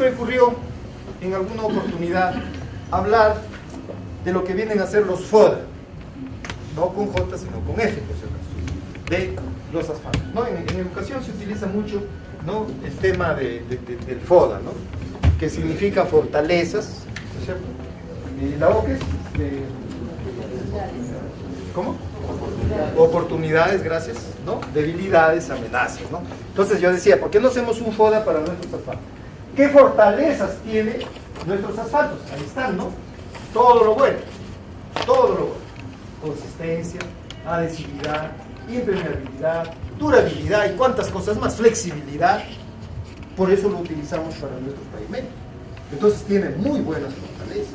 me ocurrió en alguna oportunidad hablar de lo que vienen a ser los FODA, no con J sino con F, por si acaso, de los asfaltos, ¿no? En educación se utiliza mucho, ¿no?, el tema del FODA, ¿no?, que significa fortalezas, ¿no es cierto? Y la O, ¿qué es? ¿Cómo? Oportunidades, gracias, ¿no? Debilidades, amenazas, ¿no? Entonces yo decía, ¿por qué no hacemos un FODA para nuestros asfaltos? ¿Qué fortalezas tiene nuestros asfaltos? Ahí están, ¿no? Todo lo bueno, todo lo bueno. Consistencia, adhesividad, impermeabilidad, durabilidad y cuántas cosas más, flexibilidad. Por eso lo utilizamos para nuestros pavimentos. Entonces tiene muy buenas fortalezas,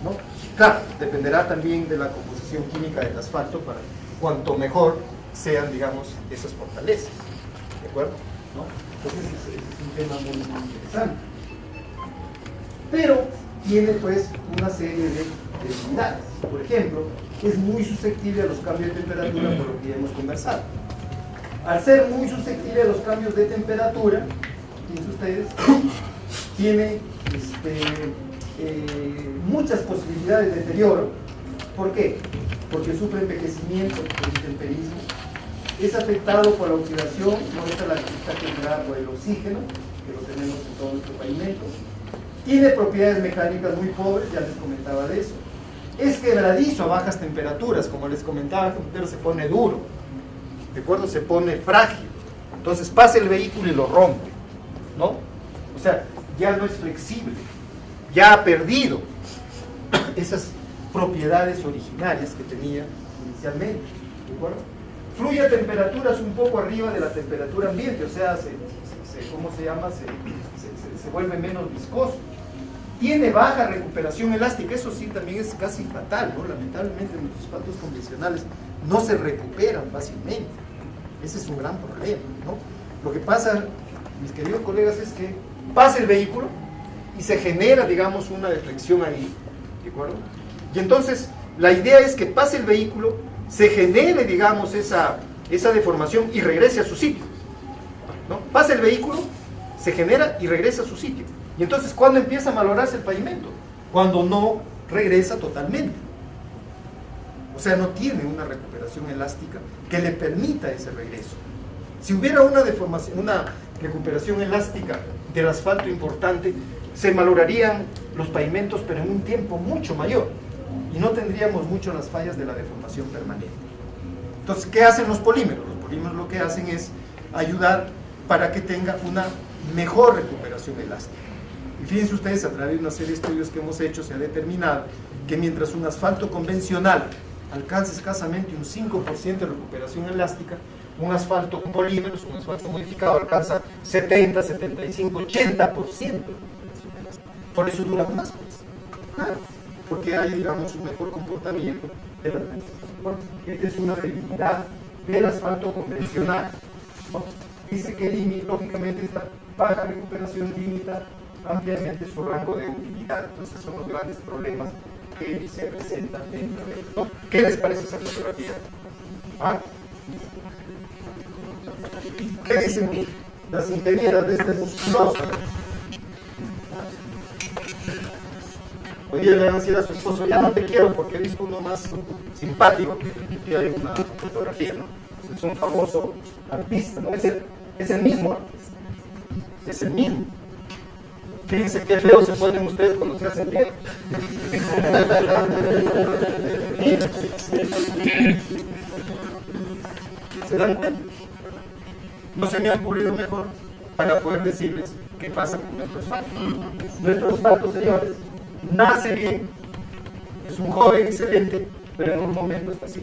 ¿no? Claro, dependerá también de la composición química del asfalto para cuanto mejor sean, digamos, esas fortalezas, ¿de acuerdo? ¿No? Entonces es un tema muy, muy interesante. Pero tiene pues una serie de debilidades. Por ejemplo, es muy susceptible a los cambios de temperatura, por lo que ya hemos conversado. Al ser muy susceptible a los cambios de temperatura, fíjense ustedes, tiene muchas posibilidades de deterioro. ¿Por qué? Porque sufre envejecimiento, el intemperismo, es afectado por la oxidación, no está la actividad generada por el oxígeno, que lo tenemos en todo nuestro pavimento, tiene propiedades mecánicas muy pobres, ya les comentaba de eso, es quebradizo a bajas temperaturas, como les comentaba, pero se pone duro, ¿de acuerdo? Se pone frágil, entonces pasa el vehículo y lo rompe, ¿no? O sea, ya no es flexible, ya ha perdido esas propiedades originarias que tenía inicialmente, ¿de acuerdo? Fluye a temperaturas un poco arriba de la temperatura ambiente, o sea, ¿cómo se llama? Se vuelve menos viscoso. Tiene baja recuperación elástica, eso sí también es casi fatal, ¿no? Lamentablemente nuestros asfaltos convencionales no se recuperan fácilmente. Ese es un gran problema, ¿no? Lo que pasa, mis queridos colegas, es que pasa el vehículo y se genera, digamos, una deflexión ahí, ¿de acuerdo? Y entonces, la idea es que pase el vehículo, se genere, digamos, esa deformación y regrese a su sitio, ¿no? Pasa el vehículo, se genera y regresa a su sitio. Y entonces, ¿cuándo empieza a malograrse el pavimento? Cuando no regresa totalmente. O sea, no tiene una recuperación elástica que le permita ese regreso. Si hubiera una deformación, una recuperación elástica del asfalto importante, se malograrían los pavimentos, pero en un tiempo mucho mayor. Y no tendríamos mucho las fallas de la deformación permanente. Entonces, ¿qué hacen los polímeros? Los polímeros lo que hacen es ayudar para que tenga una mejor recuperación elástica. Y fíjense ustedes, a través de una serie de estudios que hemos hecho, se ha determinado que mientras un asfalto convencional alcanza escasamente un 5% de recuperación elástica, un asfalto con polímeros, un asfalto modificado, alcanza 70, 75, 80%. Por eso dura más, pues. Claro, porque hay, digamos, un mejor comportamiento de la transición. Esta es una debilidad del asfalto convencional, ¿no? Dice que lógicamente esta baja recuperación limita ampliamente su rango de utilidad. Entonces son los grandes problemas que se presentan dentro de esto, ¿no? ¿Qué les parece esa fotografía? ¿Ah? ¿Qué dicen las ingenieras de este musculoso? Hoy día le van a decir a su esposo, ya no te quiero porque he visto uno más simpático, que hay una fotografía, ¿no? Es un famoso artista, ¿no? Es el mismo artista, es el mismo. Fíjense qué feo se ponen ustedes cuando se hacen bien. ¿Se dan cuenta? No se me ha ocurrido mejor para poder decirles qué pasa con nuestros asfaltos. Nuestros asfaltos, señores, nace bien, es un joven excelente, pero en un momento está así,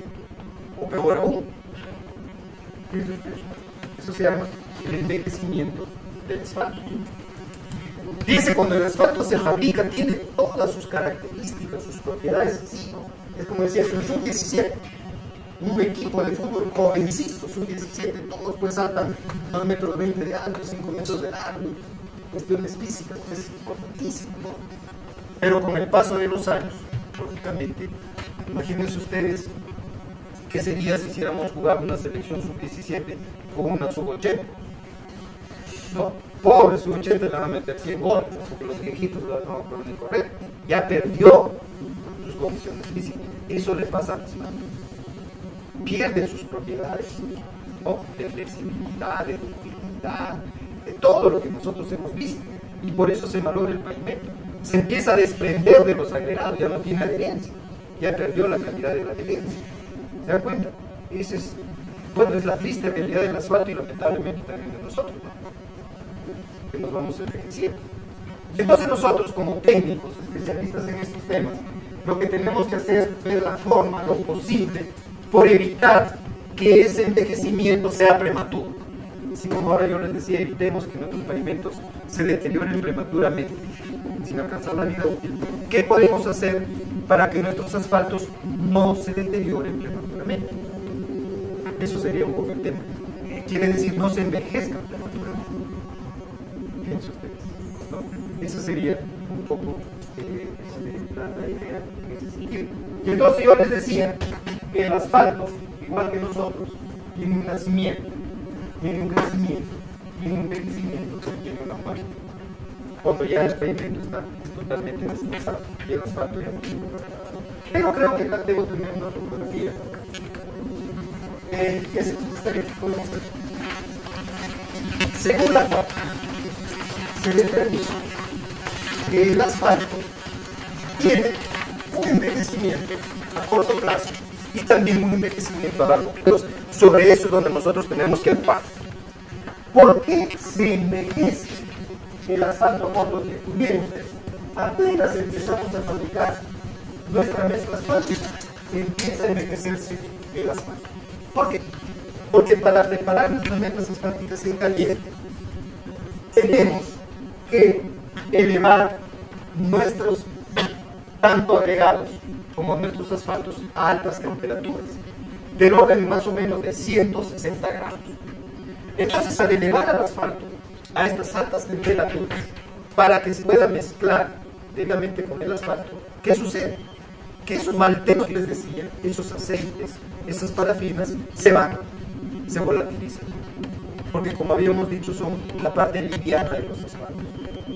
o peor aún. Eso se llama el envejecimiento del asfalto. Dice, cuando el asfalto se fabrica, tiene todas sus características, sus propiedades. Es como decía, es un sub-17, un equipo de fútbol jovencito, sub-17, todos pues saltan 2,20 metros de alto, 5 metros de largo, cuestiones físicas, es importantísimo, ¿no? Pero con el paso de los años, lógicamente, imagínense ustedes qué sería si hiciéramos jugar una selección sub-17 o una sub-80. ¿no? Pobre, su 80 le van a meter 100 goles, porque los viejitos no pueden correr. Ya perdió sus condiciones físicas. Eso le pasa a las manos. Pierde sus propiedades, ¿no? De flexibilidad, de ductilidad, de todo lo que nosotros hemos visto. Y por eso se malogra el pavimento. Se empieza a desprender de los agregados, ya no tiene adherencia. Ya perdió la calidad de la adherencia. ¿Se dan cuenta? Ese es, bueno, es la triste realidad del asfalto y lamentablemente también de nosotros, ¿no? Que nos vamos envejeciendo. Entonces nosotros, como técnicos, especialistas en estos temas, lo que tenemos que hacer es ver la forma, lo posible, por evitar que ese envejecimiento sea prematuro. Así como ahora yo les decía, evitemos que nuestros pavimentos se deterioren prematuramente, sin alcanzar la vida útil. ¿Qué podemos hacer para que nuestros asfaltos no se deterioren prematuramente? Eso sería un poco el tema. Quiere decir, no se envejezcan prematuramente. Pienso ustedes, ¿no? Esa sería un poco la idea en ese sentido. Y entonces yo les decía que el asfalto, igual que nosotros, tiene un nacimiento, tiene un crecimiento, tiene un envejecimiento, tiene una muerte. Cuando ya el pavimento está totalmente destrozado y el asfalto ya no tiene. Pero creo que acá debo tener una fotografía. ¿Qué se gustaría que podamos hacer? Según la cual se determina que el asfalto tiene un envejecimiento a corto plazo y también un envejecimiento a largo plazo. Sobre eso es donde nosotros tenemos que actuar. ¿Por qué se envejece el asfalto por lo que tuvieron ustedes? Apenas empezamos a fabricar nuestra mezcla asfáltica, empieza a envejecerse el asfalto. ¿Por qué? Porque para preparar nuestras mezclas asfálticas en caliente tenemos que elevar nuestros tanto agregados como nuestros asfaltos a altas temperaturas, del orden más o menos de 160 grados. Entonces, al elevar el asfalto a estas altas temperaturas, para que se pueda mezclar directamente con el asfalto, ¿qué sucede? Que esos maltenos, les decía, esos aceites, esas parafinas, se volatilizan. Porque como habíamos dicho, son la parte liviana de los asfaltos.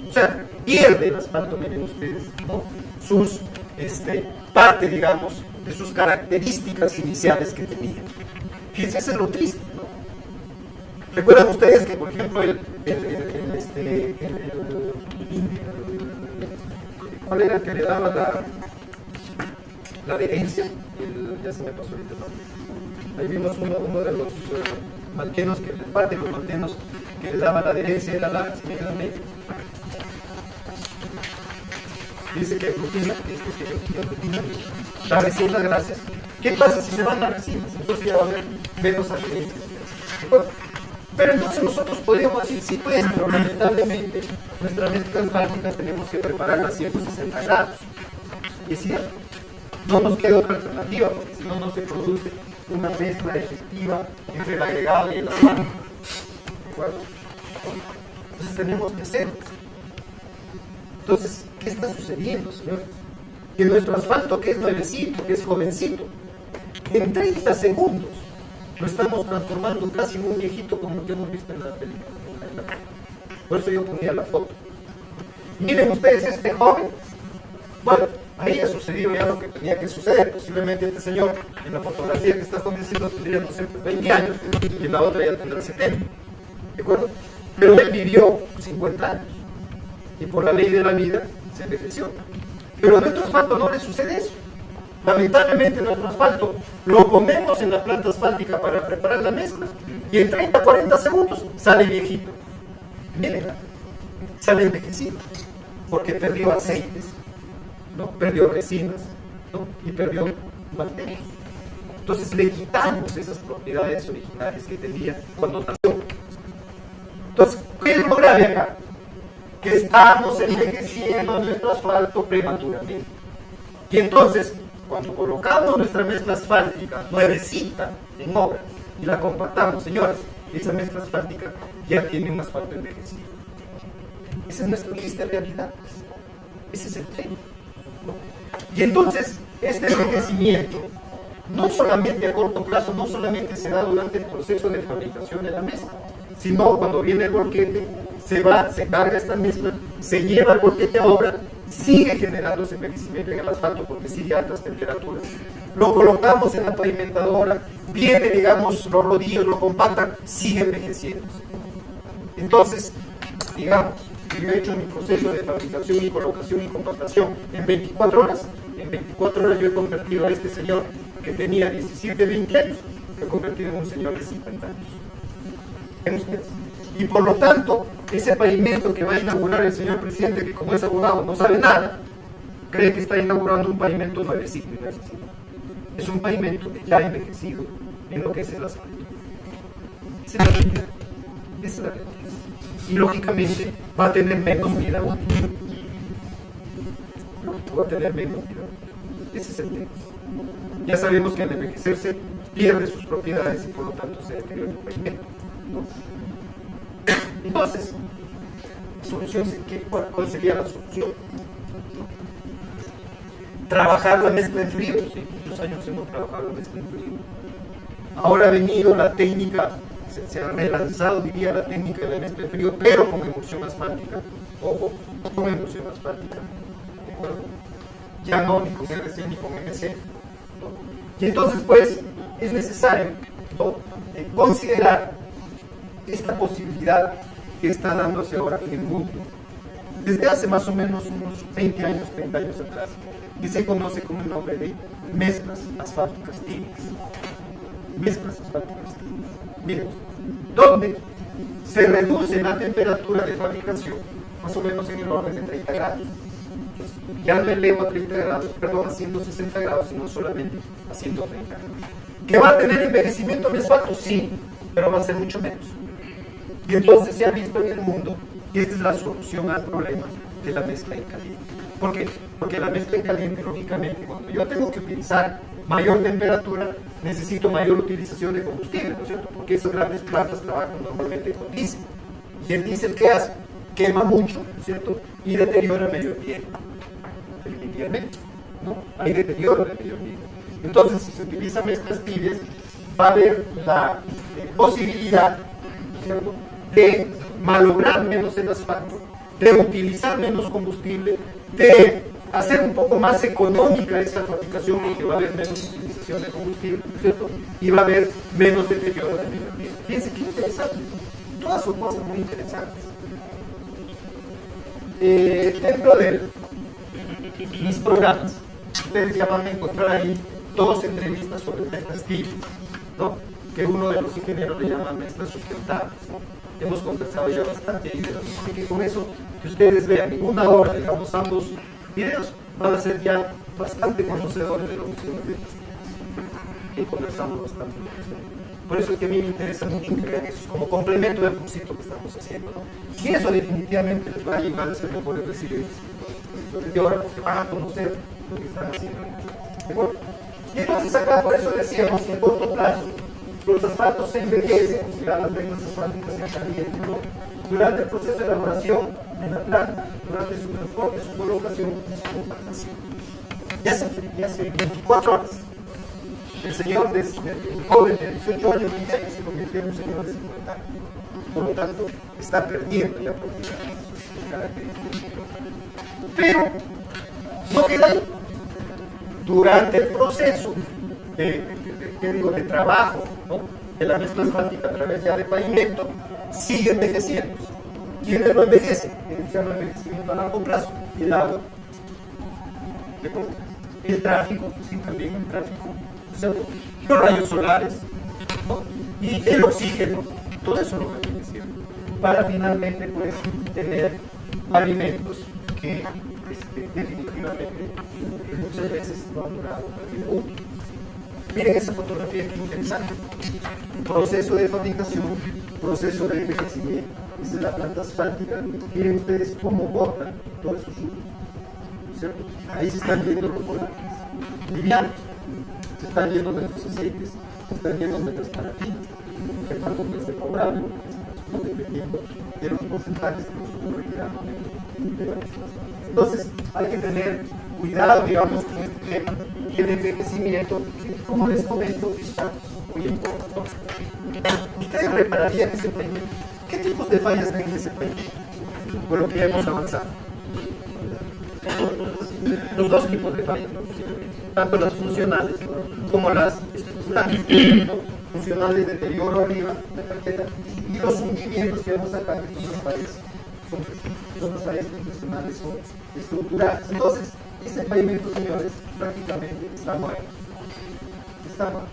O sea, pierde el asfalto, miren ustedes, ¿no? Sus, parte, digamos, de sus características iniciales que tenía. Fíjense lo triste, ¿no? ¿Recuerdan ustedes que, por ejemplo, ¿cuál era el que le daba la adherencia? Ya se me pasó ahorita, ¿no? Ahí vimos uno de los maltenos, parte de los maltenos que le daban la adherencia de la media. Dice que aglutina, las resinas grasas. ¿Qué pasa si se van las resinas? Entonces ya va a haber menos adherencia. Pero entonces nosotros podemos decir, sí, pues, pero lamentablemente nuestra mezcla asfáltica tenemos que prepararla a 160 grados. Y es cierto, no nos queda otra alternativa, porque si no, no se produce una mezcla efectiva entre el agregado y el asfalto. ¿De acuerdo? Entonces tenemos que hacerlo. Entonces, ¿qué está sucediendo, señores? Que nuestro asfalto, que es nuevecito, que es jovencito, en 30 segundos lo estamos transformando casi en un viejito como que hemos visto en la película. Por eso yo ponía la foto. Miren ustedes este joven. Bueno, ahí ha sucedido ya lo que tenía que suceder. Posiblemente este señor, en la fotografía que está jovencito, tendría, no sé, 20 años, y en la otra ya tendrá 70. ¿De acuerdo? Pero él vivió 50 años. Y por la ley de la vida se envejeció. Pero a nuestro asfalto no le sucede eso. Lamentablemente nuestro asfalto lo ponemos en la planta asfáltica para preparar la mezcla y en 30-40 segundos sale viejito. Miren, sale envejecido porque perdió aceites, ¿no? Perdió resinas, ¿no? Y perdió maltenos. Entonces le quitamos esas propiedades originales que tenía cuando nació. Entonces, ¿qué es lo grave acá? Que estamos envejeciendo nuestro asfalto prematuramente. Y entonces, cuando colocamos nuestra mezcla asfáltica nuevecita en obra y la compactamos, señoras, esa mezcla asfáltica ya tiene un asfalto envejecido. Esa es nuestra triste realidad. Ese es el tema, ¿no? Y entonces, este envejecimiento, no solamente a corto plazo, no solamente se da durante el proceso de fabricación de la mezcla, sino cuando viene el volquete, se carga esta mezcla, se lleva el volquete a obra, sigue generando ese envejecimiento en el asfalto porque sigue a altas temperaturas. Lo colocamos en la pavimentadora, viene, digamos, los rodillos, lo compactan, sigue envejeciendo. Entonces, digamos, yo he hecho mi proceso de fabricación y colocación y compactación en 24 horas. En 24 horas yo he convertido a este señor que tenía 17, 20 años, lo he convertido en un señor de 50 años. ¿Ven ustedes? Y por lo tanto, ese pavimento que va a inaugurar el señor presidente, que como es abogado no sabe nada, cree que está inaugurando un pavimento nuevecito. Es un pavimento que ya ha envejecido en lo que es el asfalto. Esa es la realidad. Esa es la realidad. Y lógicamente va a tener menos vida útil. Va a tener menos vida útil. Ese es el tema. Ya sabemos que al envejecerse pierde sus propiedades y por lo tanto se deteriora el pavimento. Entonces, ¿cuál sería la solución? Trabajar la mezcla en frío. Sí, muchos años hemos trabajado la mezcla en frío. Ahora ha venido la técnica, se ha relanzado, diría, la técnica de la mezcla en frío, pero con emulsión asfáltica. Ojo, con emulsión asfáltica. Ya no ni con RC ni con MC. Y entonces, pues, es necesario, ¿no?, considerar esta posibilidad que está dándose ahora en el mundo. Desde hace más o menos unos 20 años, 30 años atrás, que se conoce con el nombre de mezclas asfálticas típicas. Mezclas asfálticas típicas. Miren, donde se reduce la temperatura de fabricación más o menos en el orden de 30 grados. Ya no elevo a 30 grados, perdón, a 160 grados, sino solamente a 130 grados. ¿Que va a tener envejecimiento de asfalto? Sí, pero va a ser mucho menos. Y entonces se ha visto en el mundo que esta es la solución al problema de la mezcla en caliente. ¿Por qué? Porque la mezcla en caliente, lógicamente, cuando yo tengo que utilizar mayor temperatura, necesito mayor utilización de combustible, ¿no es cierto? Porque esas grandes plantas trabajan normalmente con diésel. Y el diésel, ¿qué hace? Quema mucho, ¿no es cierto? Y deteriora el medio ambiente. Definitivamente, ¿no? Hay deterioro del medio ambiente. Entonces, si se utilizan mezclas tibias, va a haber la posibilidad, ¿no es cierto?, de malograr menos el asfalto, de utilizar menos combustible, de hacer un poco más económica esta fabricación, porque va a haber menos utilización de combustible, ¿no es cierto?, y va a haber menos deterioro del medio ambiente. Fíjense qué interesante. Todas son cosas muy interesantes. Dentro de mis programas, ustedes ya van a encontrar ahí 2 entrevistas sobre mezclas típicas, ¿no?, que uno de los ingenieros le llama mezclas sustentables. Hemos conversado ya bastante ahí, así que con eso, que ustedes vean en una hora, digamos, ambos videos, van a ser ya bastante conocedores de lo que se nos dice. Y conversamos bastante. Por eso es que a mí me interesa mucho que vean eso como complemento del cursito que estamos haciendo, ¿no? Y eso definitivamente les va a ayudar a ser mejores residentes. Y ahora porque van a conocer lo que están haciendo. ¿De acuerdo? Y entonces acá, por eso decíamos que en corto plazo los asfaltos se envejecen, las reglas asfálticas se calientan, ¿no?, durante el proceso de elaboración de la planta, durante su transporte, su colocación, su compactación. Ya hace 24 horas. El señor de un joven de 18 años, 20 años, se convirtió en un señor de 50 años. Por lo tanto, está perdiendo ya pero no queda ahí. Durante el proceso de trabajo, ¿no?, de la mezcla asfáltica a través ya de pavimento, sigue envejeciendo. ¿Quiénes lo envejecen? Iniciando el envejecimiento a largo plazo. Y el agua, el tráfico, sí, también el tráfico, los rayos solares, ¿no?, y el oxígeno, todo eso lo va envejeciendo, para finalmente, pues, tener alimentos que definitivamente muchas veces no han durado. Miren esa fotografía que interesante. Proceso de fabricación, proceso de envejecimiento. Esa es la planta asfáltica. Miren ustedes cómo botan todo eso. ¿Cierto? Ahí se están yendo los volantes livianos, se están yendo nuestros aceites, se están yendo nuestras parafinas, que están completamente cobrando. ¿no? Dependiendo de los porcentajes que nosotros requiramos de varias cosas. Entonces, hay que tener cuidado, digamos, con este tema del envejecimiento, que, como les comento, está muy importante. Ustedes repararían ese pavimento. ¿Qué tipos de fallas ven en ese pavimento? Por lo que hemos avanzado. Los dos tipos de fallas, tanto las funcionales como las estructurales. Funcionales, deterioro arriba de la carpeta, y los hundimientos que vamos a sacar, que son las fallas funcionales o estructurales. Entonces, este pavimento, señores, prácticamente está muerto. Está muerto.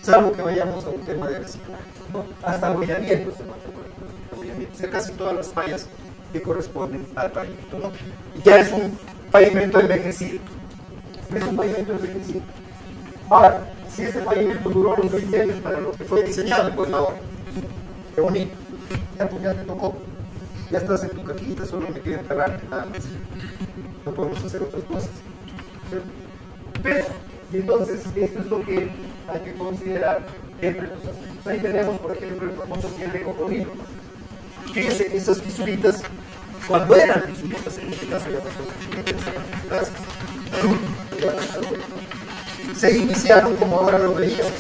Salvo que vayamos a un tema de reciclaje, ¿no? Hasta abollamientos, casi todas las fallas que corresponden al pavimento, ¿no? Ya es un pavimento envejecido. Es un pavimento envejecido. Ahora, si este pavimento duró los 20 años para lo que fue diseñado, pues ahora, qué bonito, ya te tocó, ya estás en tu cajita, solo me queda enterrar, nada más. No podemos hacer otras cosas. Pero, y entonces, esto es lo que hay que considerar entre los aspectos. Ahí tenemos, por ejemplo, el famoso pie de cocodrilo. Fíjense, esas fisuritas, cuando eran fisuritas, en este caso ya pasó, se iniciaron, como ahora lo veíamos,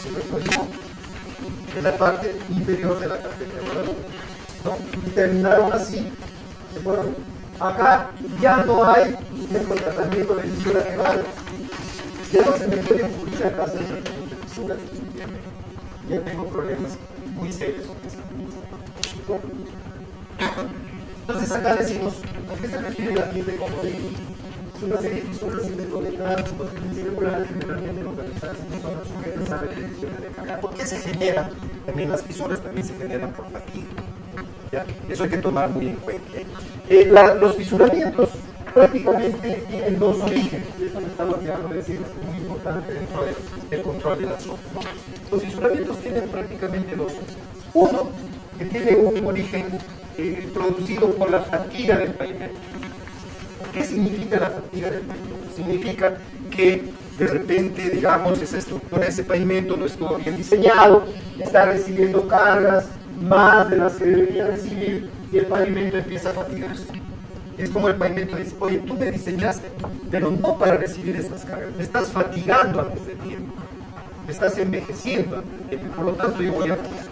en la parte inferior de la carpeta, ¿no? Y terminaron así. Bueno, acá ya no hay el tratamiento de fisura que vale. Ya no se me puede pulir a casa de fisura. Ya tengo problemas muy serios. Entonces acá decimos, ¿a qué se refiere la piel de cocodrilo? Es una serie de fisuras interconectadas, irregulares, generalmente localizadas en zonas sujetas a repetición de carga. ¿Por qué se generan? También las fisuras también se generan por fatiga. ¿Ya? Eso hay que tomar muy en cuenta. Los fisuramientos prácticamente tienen dos orígenes. Esto me estaba olvidando decir, es muy importante dentro del control de la zona. Los fisuramientos tienen prácticamente dos. Uno, que tiene un origen producido por la fatiga del pavimento. ¿Qué significa la fatiga del pavimento? Significa que de repente, digamos, esa estructura, ese pavimento no estuvo bien diseñado, está recibiendo cargas más de las que debería recibir y el pavimento empieza a fatigarse. Es como el pavimento dice, oye, tú me diseñaste, pero no para recibir estas cargas, me estás fatigando antes de tiempo, me estás envejeciendo, por lo tanto yo voy a fatigar,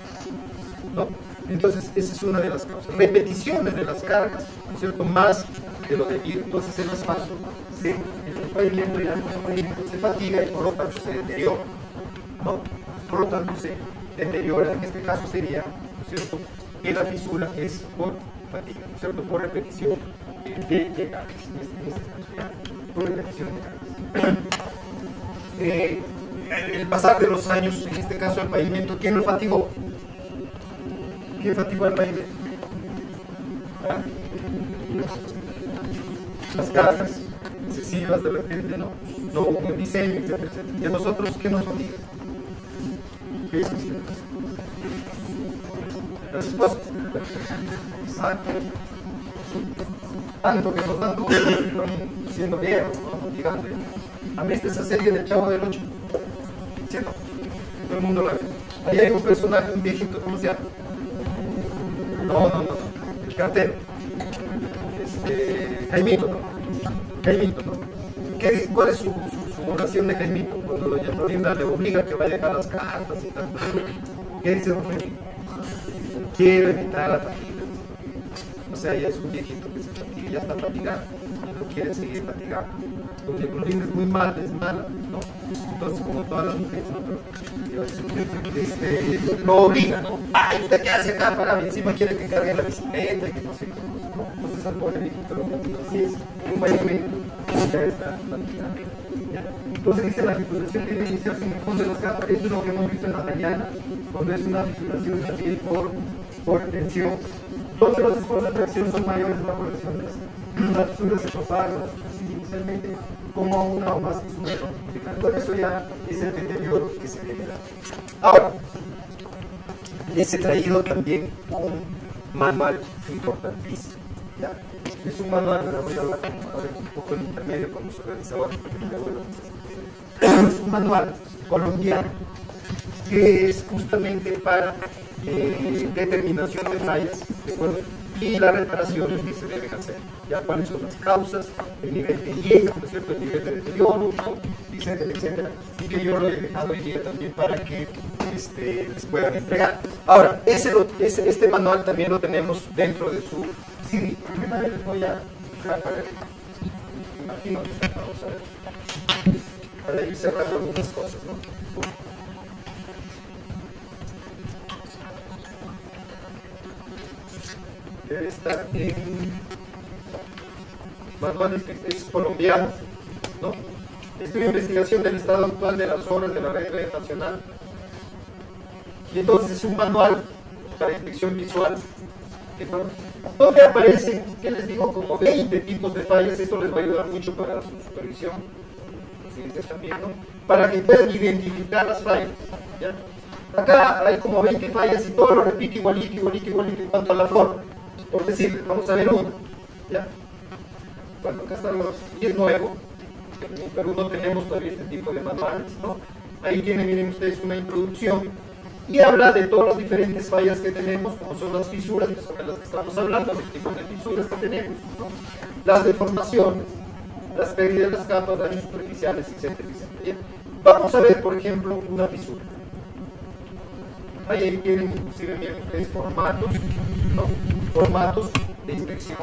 ¿no? Entonces, esa es una de las causas. Repeticiones de las cargas, ¿no es cierto? Más de lo debido. Entonces, el asfalto, el pavimento ya se fatiga y por lo tanto se deteriora, ¿no? Por lo tanto, se deteriora. En este caso sería, ¿no es cierto?, que la fisura es por fatiga, ¿no es cierto?, por repetición de cargas. Por repetición de cargas. El pasar de los años, en este caso el pavimento, ¿quién lo fatigó? ¿Quién fatigó el pavimento? Las cargas excesivas de repente, no hubo un diseño, etc. ¿Y a nosotros qué nos obliga? Las esposas. Exacto. Tanto que nos dan duro, siendo viejos, digamos. A mí esta serie del Chavo del Ocho. ¿Cierto? Todo el mundo la ve. Ahí hay un personaje, un viejito, ¿cómo se llama? No, el cartero. Jaimito, ¿no? Jaimito, ¿no? ¿Cuál es su oración de Jaimito? Cuando doña Florinda le obliga a que vaya a dejar las cartas y tal. ¿Qué dice don Jaimito? Quiero evitar la fatiga. O sea, ya es un viejito que se fatiga, ya está fatigado, no quiere seguir fatigado. Doña Florinda es muy mala, ¿no? Entonces, como todas las mujeres, lo obliga, ¿no? Ay, ¿usted qué hace acá para mí? Encima quiere que cargue la bicicleta, que no sé cómo, ¿no? Entonces al pobre viejito lo obliga, así es, un pavimento, ya está fatigado. Entonces dice la figuración debe iniciarse en el fondo de las capas, esto es lo que hemos visto en la mañana, cuando es una figuración de piel por tensión. Entonces los esfuerzos de acción son mayores bajo lesiones. Las fisuras se propagan inicialmente como una o más fisuras. Por eso ya es el deterioro que se genera. Ahora, les he traído también un manual importantísimo. ¿Ya? Es un manual, pero voy a hablar un poco en intermedio con los organizadores. Es un manual colombiano que es justamente para determinación de fallas, ¿de acuerdo? Y las reparaciones que se deben hacer, ya cuáles son las causas, el nivel de hielo, ¿no es cierto? El nivel de deterioro, ¿no? Etcétera, etcétera, y que yo lo he dejado hoy día también para que les puedan entregar. Ahora, este manual también lo tenemos dentro de su CD. Primero les voy a dejar para imagino, vamos a ver, para ir cerrando algunas cosas, ¿no? Debe estar en manual es colombiano, ¿no? Estudio de investigación del estado actual de las obras de la red nacional. Y entonces es un manual para inspección visual, donde aparecen, que les digo, como 20 tipos de fallas. Esto les va a ayudar mucho para su supervisión, también, ¿no? Para que puedan identificar las fallas, ¿ya? Acá hay como 20 fallas y todo lo repite igualito en cuanto a la forma. Por decir, vamos a ver uno, ¿ya? Bueno, acá están los, y es nuevo, en Perú no tenemos todavía este tipo de manuales, ¿no? Ahí tienen, miren ustedes, una introducción y habla de todas las diferentes fallas que tenemos, como son las fisuras, que son de las que estamos hablando, los tipos de fisuras que tenemos, ¿no? Las deformaciones, las pérdidas de las capas, daños superficiales, etcétera, etcétera. ¿Ya? Vamos a ver, por ejemplo, una fisura. Ahí tienen inclusive formatos, ¿no? Formatos de inspección,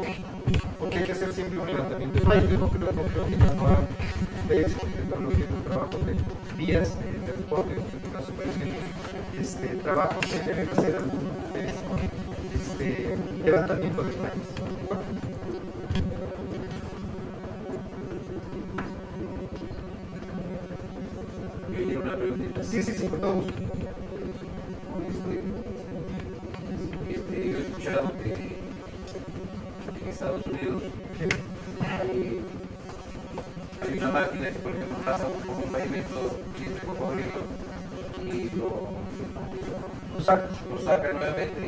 porque hay que hacer siempre un levantamiento de fallas. Yo no creo que no hagan ustedes, porque lo que es un trabajo de vías, de transporte, trabajos que deben hacer levantamiento de fallas. Sí, con todo gusto. Yo he escuchado que en Estados Unidos hay una máquina que, por ejemplo, pasa un pavimento de cocodrilo y lo saca nuevamente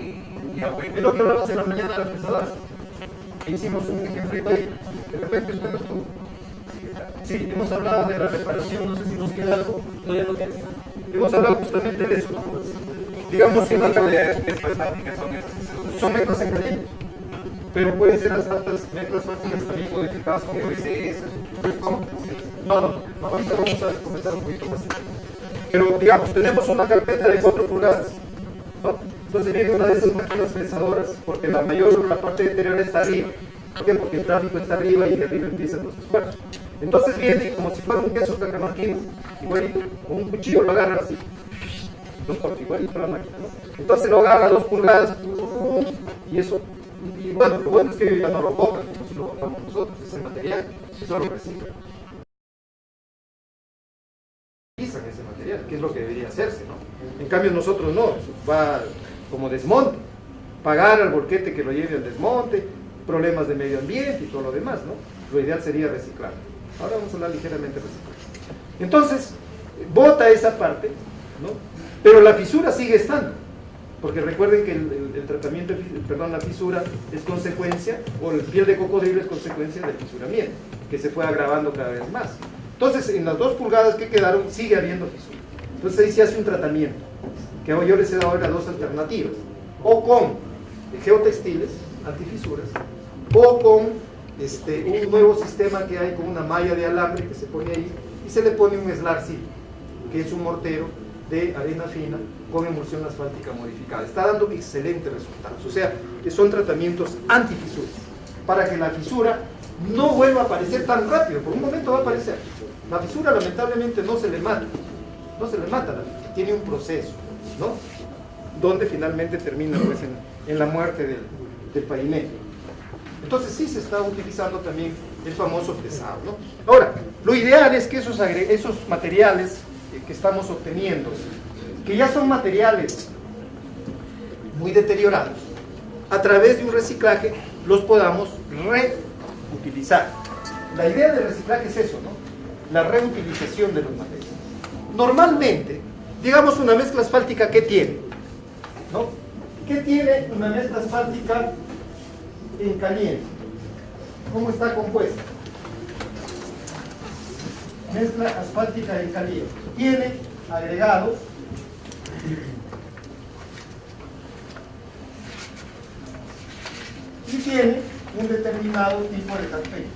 y aguanta. El otro lo hace en la mañana a las pesadas. Hicimos un ejemplito ahí, de repente ustedes tú. Sí, hemos hablado de la reparación, no sé si nos queda algo, todavía no queda. Hemos hablado justamente de eso, ¿no? Digamos que no realidad son metros en caliente, pero pueden ser las altas metros fácticas también modificadas con OSS. No, ahorita vamos a comentar un poquito más. Pero digamos, tenemos una carpeta de 4 pulgadas, ¿no? Entonces viene una de esas máquinas pesadoras, porque la parte interior está arriba. ¿Por qué? Porque el tráfico está arriba y de arriba empiezan los esfuerzos. Entonces viene como si fuera un queso cacamarquino, igualito, con un cuchillo lo agarra así. Igualito la máquina, ¿no? Entonces lo agarra a 2 pulgadas y eso, y bueno, lo bueno es que ya no lo botan, si lo botamos nosotros, ese material, eso lo reciclan. Utilizan ese material, que es lo que debería hacerse, ¿no? En cambio nosotros no, va como desmonte, pagar al volquete que lo lleve al desmonte, problemas de medio ambiente y todo lo demás, ¿no? Lo ideal sería reciclar. Ahora vamos a hablar ligeramente de reciclar. Entonces, bota esa parte, ¿no? Pero la fisura sigue estando, porque recuerden que el tratamiento, la fisura es consecuencia, o el piel de cocodrilo es consecuencia del fisuramiento, que se fue agravando cada vez más. Entonces, en las 2 pulgadas que quedaron, sigue habiendo fisura. Entonces ahí se hace un tratamiento, que yo les he dado ahora 2 alternativas, o con geotextiles, antifisuras, o con un nuevo sistema que hay con una malla de alambre que se pone ahí, y se le pone un SLARCIL, que es un mortero de arena fina con emulsión asfáltica modificada. Está dando excelentes resultados, o sea, que son tratamientos antifisuras, para que la fisura no vuelva a aparecer tan rápido. Por un momento va a aparecer. La fisura lamentablemente no se le mata, tiene un proceso, ¿no? Donde finalmente termina pues en la muerte del pavimento. Entonces sí se está utilizando también el famoso fresado, ¿no? Ahora, lo ideal es que esos materiales que estamos obteniendo, que ya son materiales muy deteriorados, a través de un reciclaje los podamos reutilizar. La idea del reciclaje es eso, ¿no? La reutilización de los materiales. Normalmente, digamos una mezcla asfáltica, ¿qué tiene? ¿No? ¿Qué tiene una mezcla asfáltica en caliente? ¿Cómo está compuesta? Mezcla asfáltica en caliente. Tiene agregados tiene un determinado tipo de carpeta.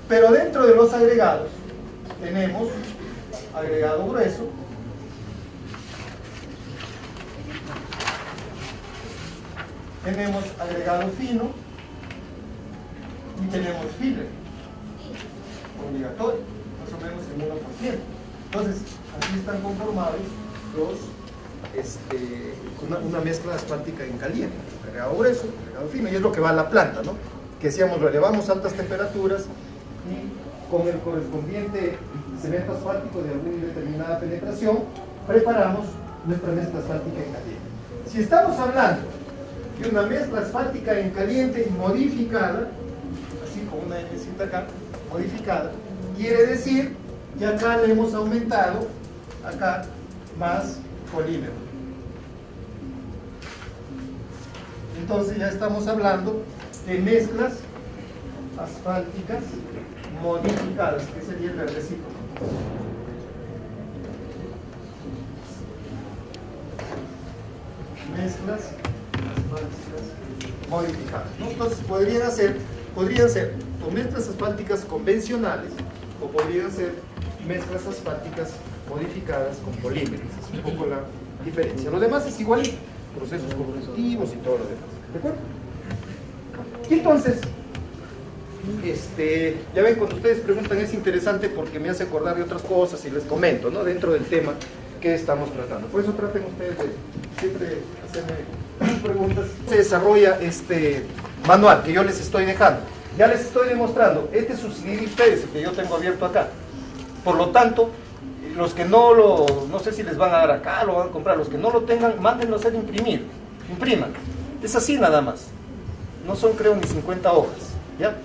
Pero dentro de los agregados tenemos agregado grueso, tenemos agregado fino y tenemos filler obligatorio, más o menos el 1%. Entonces, así están conformados una mezcla asfáltica en caliente, agregado grueso, agregado fino, y es lo que va a la planta, ¿no? Que decíamos, lo elevamos a altas temperaturas y con el correspondiente cemento asfáltico de alguna determinada penetración, preparamos nuestra mezcla asfáltica en caliente. Si estamos hablando de una mezcla asfáltica en caliente modificada, así como una Mcita acá, modificada, quiere decir que acá le hemos aumentado acá más polímero. Entonces ya estamos hablando de mezclas asfálticas modificadas, que sería el verdecito. Mezclas asfálticas modificadas, ¿no? Entonces podrían ser o mezclas asfálticas convencionales o podrían ser mezclas asfálticas modificadas con polímeros. Es un poco la diferencia. Lo demás es igualito, procesos constructivos y todo lo demás. ¿De acuerdo? Y entonces, ya ven, cuando ustedes preguntan es interesante porque me hace acordar de otras cosas y les comento, ¿no? Dentro del tema que estamos tratando. Por eso traten ustedes de siempre hacerme preguntas. Se desarrolla este manual que yo les estoy dejando. Ya les estoy demostrando, este es su CD de ustedes, el que yo tengo abierto acá. Por lo tanto, los que no sé si les van a dar acá, lo van a comprar, los que no lo tengan, mándenlo a hacer imprimir, impriman. Es así nada más. No son, creo, ni 50 hojas, ¿ya?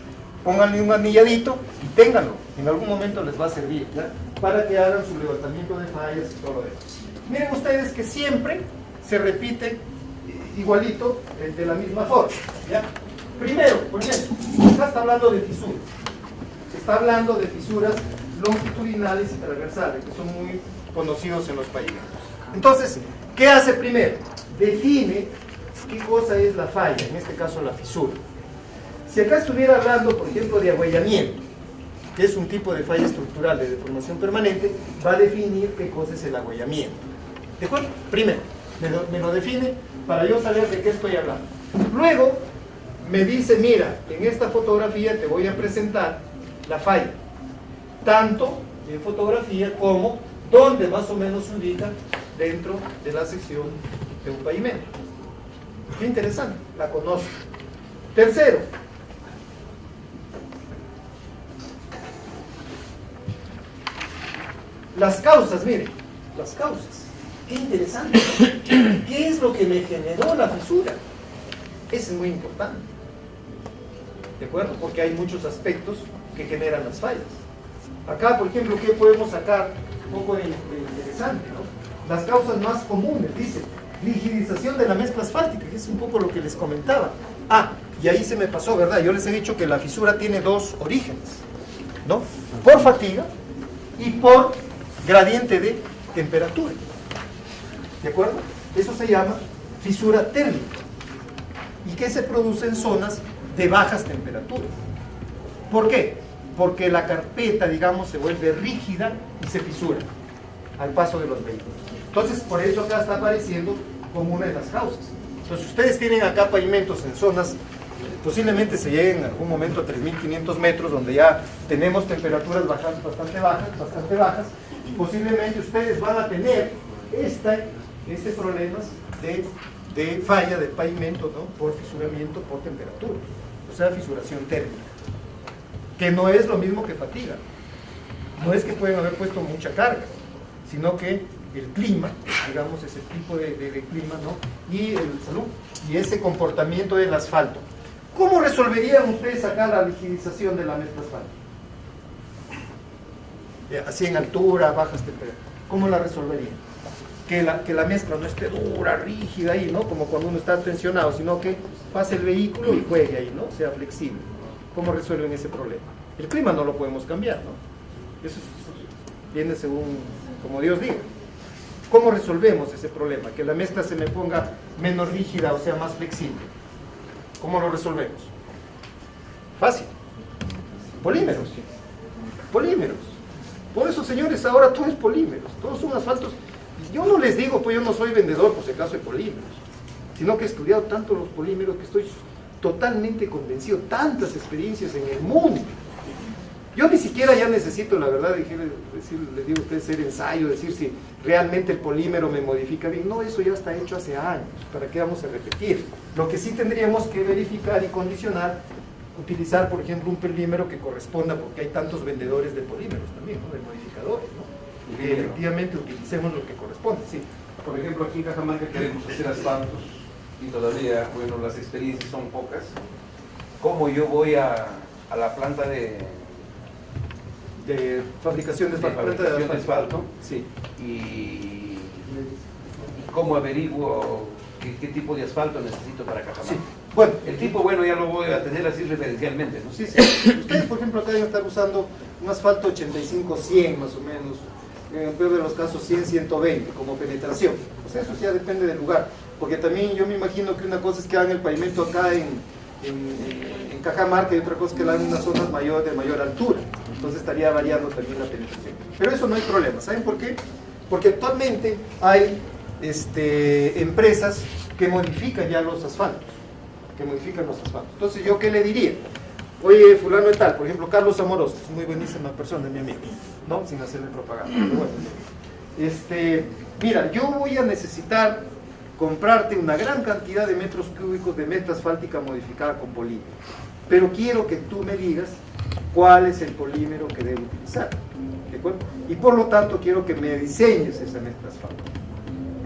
Pónganle un anilladito y ténganlo. En algún momento les va a servir, ¿ya? Para que hagan su levantamiento de fallas y todo lo demás. Miren ustedes que siempre se repite igualito de la misma forma, ¿ya? Primero, por ejemplo, acá está hablando de fisuras. Está hablando de fisuras longitudinales y transversales, que son muy conocidos en los pavimentos. Entonces, ¿qué hace primero? Define qué cosa es la falla, en este caso la fisura. Si acá estuviera hablando, por ejemplo, de agüellamiento, que es un tipo de falla estructural de deformación permanente, va a definir qué cosa es el agüellamiento. ¿De acuerdo? Primero, me lo define para yo saber de qué estoy hablando. Luego, me dice, mira, en esta fotografía te voy a presentar la falla, tanto en fotografía como dónde más o menos se ubica dentro de la sección de un pavimento. Qué interesante, la conozco. Tercero, las causas, miren, las causas. Qué interesante. ¿Qué es lo que me generó la fisura? Eso es muy importante. ¿De acuerdo? Porque hay muchos aspectos que generan las fallas. Acá, por ejemplo, ¿qué podemos sacar? Un poco de interesante, ¿no? Las causas más comunes, dice, rigidización de la mezcla asfáltica, que es un poco lo que les comentaba. Ah, y ahí se me pasó, ¿verdad? Yo les he dicho que la fisura tiene dos orígenes, ¿no? Por fatiga y por gradiente de temperatura. ¿De acuerdo? Eso se llama fisura térmica. ¿Y qué se produce en zonas de bajas temperaturas? ¿Por qué? Porque la carpeta, digamos, se vuelve rígida y se fisura al paso de los vehículos. Entonces, por eso acá está apareciendo como una de las causas. Entonces, ustedes tienen acá pavimentos en zonas, posiblemente se lleguen en algún momento a 3.500 metros, donde ya tenemos temperaturas bastante bajas, y posiblemente ustedes van a tener este problemas de falla del pavimento, ¿no? Por fisuramiento por temperatura, o sea, fisuración térmica, que no es lo mismo que fatiga. No es que pueden haber puesto mucha carga, sino que el clima, digamos, ese tipo de clima, ¿no? Y ese comportamiento del asfalto. ¿Cómo resolverían ustedes acá la rigidización de la mezcla asfáltica? Así en altura, bajas temperaturas. ¿Cómo la resolverían? Que la mezcla no esté dura, rígida ahí, ¿no? Como cuando uno está tensionado, sino que pase el vehículo y juegue ahí, ¿no? Sea flexible. ¿Cómo resuelven ese problema? El clima no lo podemos cambiar, ¿no? Eso viene según, como Dios diga. ¿Cómo resolvemos ese problema? Que la mezcla se me ponga menos rígida, o sea, más flexible? ¿Cómo lo resolvemos? Fácil. Polímeros. Polímeros. Por eso, señores, ahora todo es polímeros, todos son asfaltos. Yo no les digo, pues yo no soy vendedor por si acaso de polímeros, sino que he estudiado tanto los polímeros que estoy totalmente convencido, tantas experiencias en el mundo. Yo ni siquiera ya necesito, la verdad, les digo a ustedes, hacer ensayo, decir si realmente el polímero me modifica bien. No, eso ya está hecho hace años, ¿para qué vamos a repetir? Lo que sí tendríamos que verificar y condicionar, utilizar, por ejemplo, un polímero que corresponda, porque hay tantos vendedores de polímeros también, ¿no? De modificadores, ¿no? Y que efectivamente utilicemos lo que corresponde, sí. Por ejemplo, aquí en Cajamarca queremos hacer asfaltos y todavía, bueno, las experiencias son pocas. ¿Cómo yo voy a la planta de fabricación de asfalto? Sí. Y cómo averiguo qué tipo de asfalto necesito para Cajamarca? Sí. Bueno, el tipo, bueno, ya lo voy a tener así referencialmente, ¿no? Sí, sí. Ustedes, por ejemplo, acá deben estar usando un asfalto 85-100 más o menos, en el peor de los casos 100-120 como penetración. O sea, eso ya depende del lugar, porque también yo me imagino que una cosa es que hagan el pavimento acá en Cajamarca y otra cosa es que lo hagan en unas zonas de mayor altura, entonces estaría variando también la penetración. Pero eso no hay problema, ¿saben por qué? Porque actualmente hay empresas que modifican ya los asfaltos. Entonces, ¿yo qué le diría? Oye, fulano de tal, por ejemplo, Carlos Amorós, que es muy buenísima persona, mi amigo, ¿no? Sin hacerle propaganda. Pero bueno, mira, yo voy a necesitar comprarte una gran cantidad de metros cúbicos de mezcla asfáltica modificada con polímero. Pero quiero que tú me digas cuál es el polímero que debo utilizar. ¿De acuerdo? Y por lo tanto, quiero que me diseñes esa mezcla asfáltica.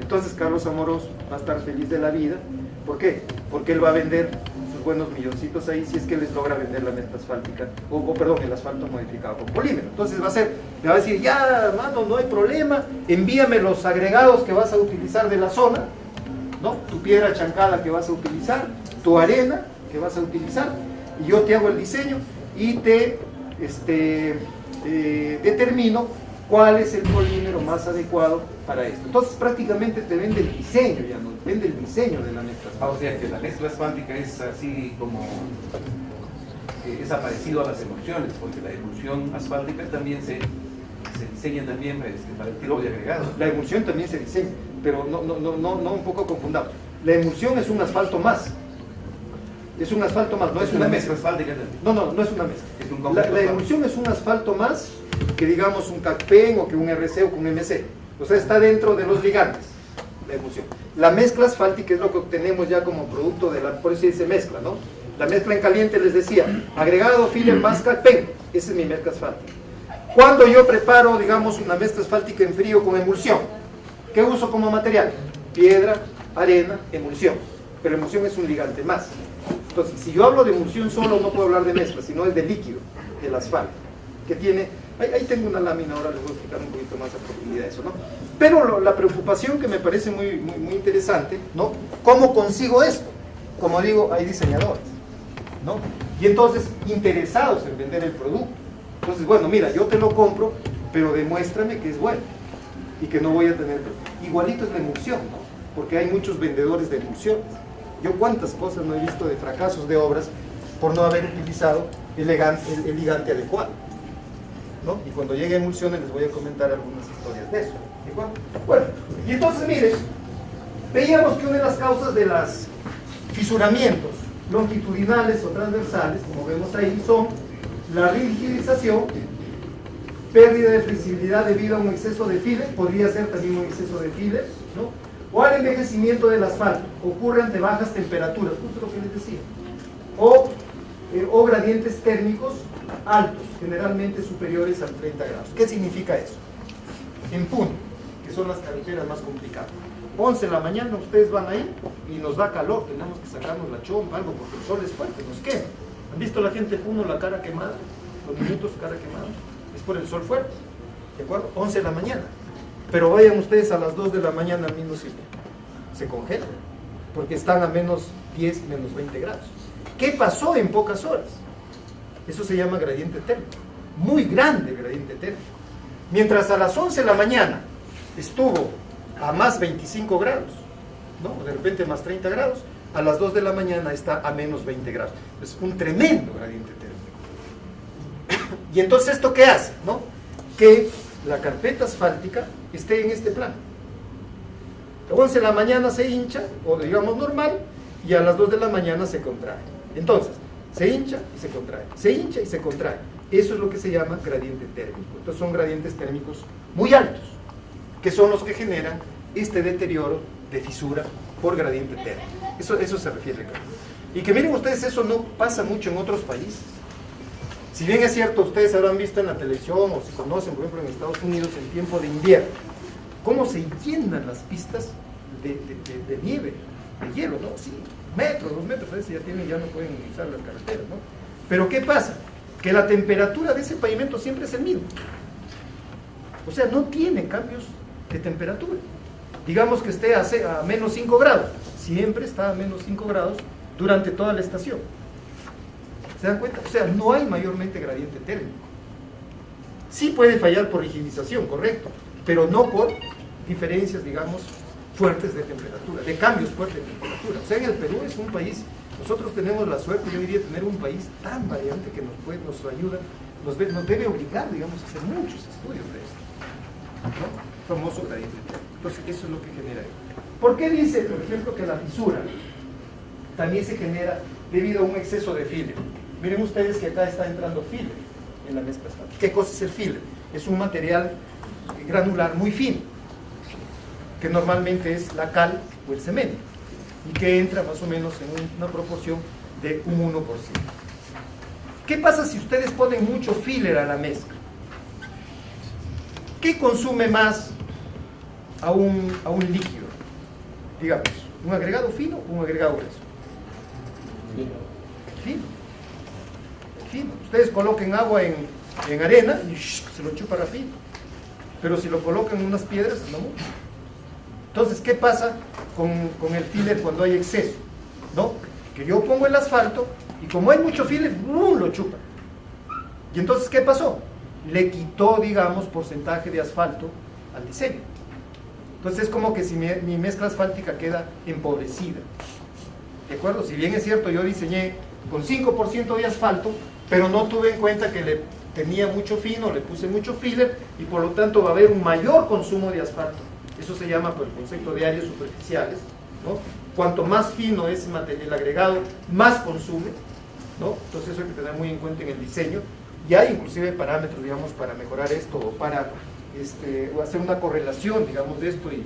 Entonces, Carlos Amorós va a estar feliz de la vida. ¿Por qué? Porque él va a vender sus buenos milloncitos ahí si es que les logra vender la mezcla asfáltica, perdón, el asfalto modificado con polímero. Entonces le va a decir, ya, mano, no hay problema, envíame los agregados que vas a utilizar de la zona, ¿no? Tu piedra chancada que vas a utilizar, tu arena que vas a utilizar, y yo te hago el diseño y te determino cuál es el polímero más adecuado para esto. Entonces prácticamente te vende el diseño, ya no vende el diseño de la mezcla asfáltica. O sea que la mezcla asfáltica es así como es parecido a las emulsiones, porque la emulsión asfáltica también se diseña también para el tipo de agregado. La emulsión también se diseña, pero no un poco confundamos. La emulsión es un asfalto más. Es un asfalto más, no es una mezcla asfáltica también. No es una mezcla. Es un la emulsión es un asfalto más que digamos un CACPEN o que un RC o que un MC. O sea, está dentro de los ligantes, la emulsión. La mezcla asfáltica es lo que obtenemos ya como producto de por eso dice mezcla, ¿no? La mezcla en caliente les decía, agregado, filler, más CACPEN. Esa es mi mezcla asfáltica. Cuando yo preparo, digamos, una mezcla asfáltica en frío con emulsión, ¿qué uso como material? Piedra, arena, emulsión. Pero emulsión es un ligante más. Entonces, si yo hablo de emulsión solo, no puedo hablar de mezcla, sino es de líquido, del asfalto, que tiene... Ahí tengo una lámina, ahora les voy a explicar un poquito más a profundidad eso, ¿no? Pero la preocupación que me parece muy interesante, ¿no? ¿Cómo consigo esto? Como digo, hay diseñadores, ¿no? Y entonces, interesados en vender el producto. Entonces, bueno, mira, yo te lo compro, pero demuéstrame que es bueno y que no voy a tener... Igualito es la emulsión, ¿no? Porque hay muchos vendedores de emulsiones. Yo cuántas cosas no he visto de fracasos de obras por no haber utilizado el ligante adecuado, ¿no? Y cuando llegue a emulsiones les voy a comentar algunas historias de eso. ¿De acuerdo? Bueno, y entonces miren, veíamos que una de las causas de los fisuramientos longitudinales o transversales, como vemos ahí, son la rigidización, pérdida de flexibilidad debido a un exceso de filler, podría ser también un exceso de filler, ¿no? O al envejecimiento del asfalto, ocurre ante bajas temperaturas, justo lo que les decía, o gradientes térmicos altos, generalmente superiores a 30 grados. ¿Qué significa eso? En Puno, que son las carreteras más complicadas, 11 de la mañana ustedes van ahí y nos da calor, tenemos que sacarnos la chompa, algo, porque el sol es fuerte, nos quema. ¿Han visto la gente de Puno la cara quemada? Los niñitos cara quemada, es por el sol fuerte, ¿de acuerdo? 11 de la mañana. Pero vayan ustedes a las 2 de la mañana al mismo sitio, se congelan, porque están a menos 10, menos 20 grados. ¿Qué pasó en pocas horas? Eso se llama gradiente térmico, muy grande gradiente térmico. Mientras a las 11 de la mañana estuvo a más 25 grados, ¿no? De repente más 30 grados, a las 2 de la mañana está a menos 20 grados. Es un tremendo gradiente térmico. Y entonces, ¿esto qué hace? ¿No? Que la carpeta asfáltica esté en este plano. A 11 de la mañana se hincha, o digamos normal, y a las 2 de la mañana se contrae. Entonces, se hincha y se contrae, se hincha y se contrae. Eso es lo que se llama gradiente térmico. Entonces son gradientes térmicos muy altos, que son los que generan este deterioro de fisura por gradiente térmico. Eso se refiere, Carlos. Y que miren ustedes, eso no pasa mucho en otros países. Si bien es cierto, ustedes habrán visto en la televisión o si conocen, por ejemplo, en Estados Unidos en tiempo de invierno, cómo se llenan las pistas de nieve, de hielo, ¿no? Sí, metros, 2 metros, a veces ya no pueden usar las carreteras, ¿no? Pero ¿qué pasa? Que la temperatura de ese pavimento siempre es el mismo. O sea, no tiene cambios de temperatura. Digamos que esté a menos 5 grados, siempre está a menos 5 grados durante toda la estación. ¿Se dan cuenta? O sea, no hay mayormente gradiente térmico. Sí puede fallar por rigidización, correcto, pero no por diferencias, digamos, fuertes de temperatura, de cambios fuertes de temperatura. O sea, en el Perú es un país, nosotros tenemos la suerte, yo diría, de tener un país tan variante que nos ayuda, nos debe obligar, digamos, a hacer muchos estudios de esto, ¿no? Famoso gradiente térmico. Entonces, eso es lo que genera. ¿Por qué dice, por ejemplo, que la fisura también se genera debido a un exceso de filler? Miren ustedes que acá está entrando filler en la mezcla asfáltica. ¿Qué cosa es el filler? Es un material granular muy fino, que normalmente es la cal o el cemento, y que entra más o menos en una proporción de un 1%. ¿Qué pasa si ustedes ponen mucho filler a la mezcla? ¿Qué consume más a un líquido? Digamos, ¿un agregado fino o un agregado grueso? Fino. Ustedes coloquen agua en arena y se lo chupa rápido, pero si lo colocan en unas piedras, no mucho. Entonces, ¿qué pasa con el filler cuando hay exceso? ¿No? Que yo pongo el asfalto y como hay mucho filler, lo chupa. Y entonces, ¿qué pasó? Le quitó, porcentaje de asfalto al diseño. Entonces es como que si mi mezcla asfáltica queda empobrecida. ¿De acuerdo? Si bien es cierto, yo diseñé con 5% de asfalto, pero no tuve en cuenta que tenía mucho fino, le puse mucho filler y por lo tanto va a haber un mayor consumo de asfalto. Eso se llama por el concepto de áreas superficiales, ¿no? Cuanto más fino es el agregado, más consume, ¿no? Entonces eso hay que tener muy en cuenta en el diseño. Y hay inclusive parámetros, para mejorar esto o para o hacer una correlación, de esto y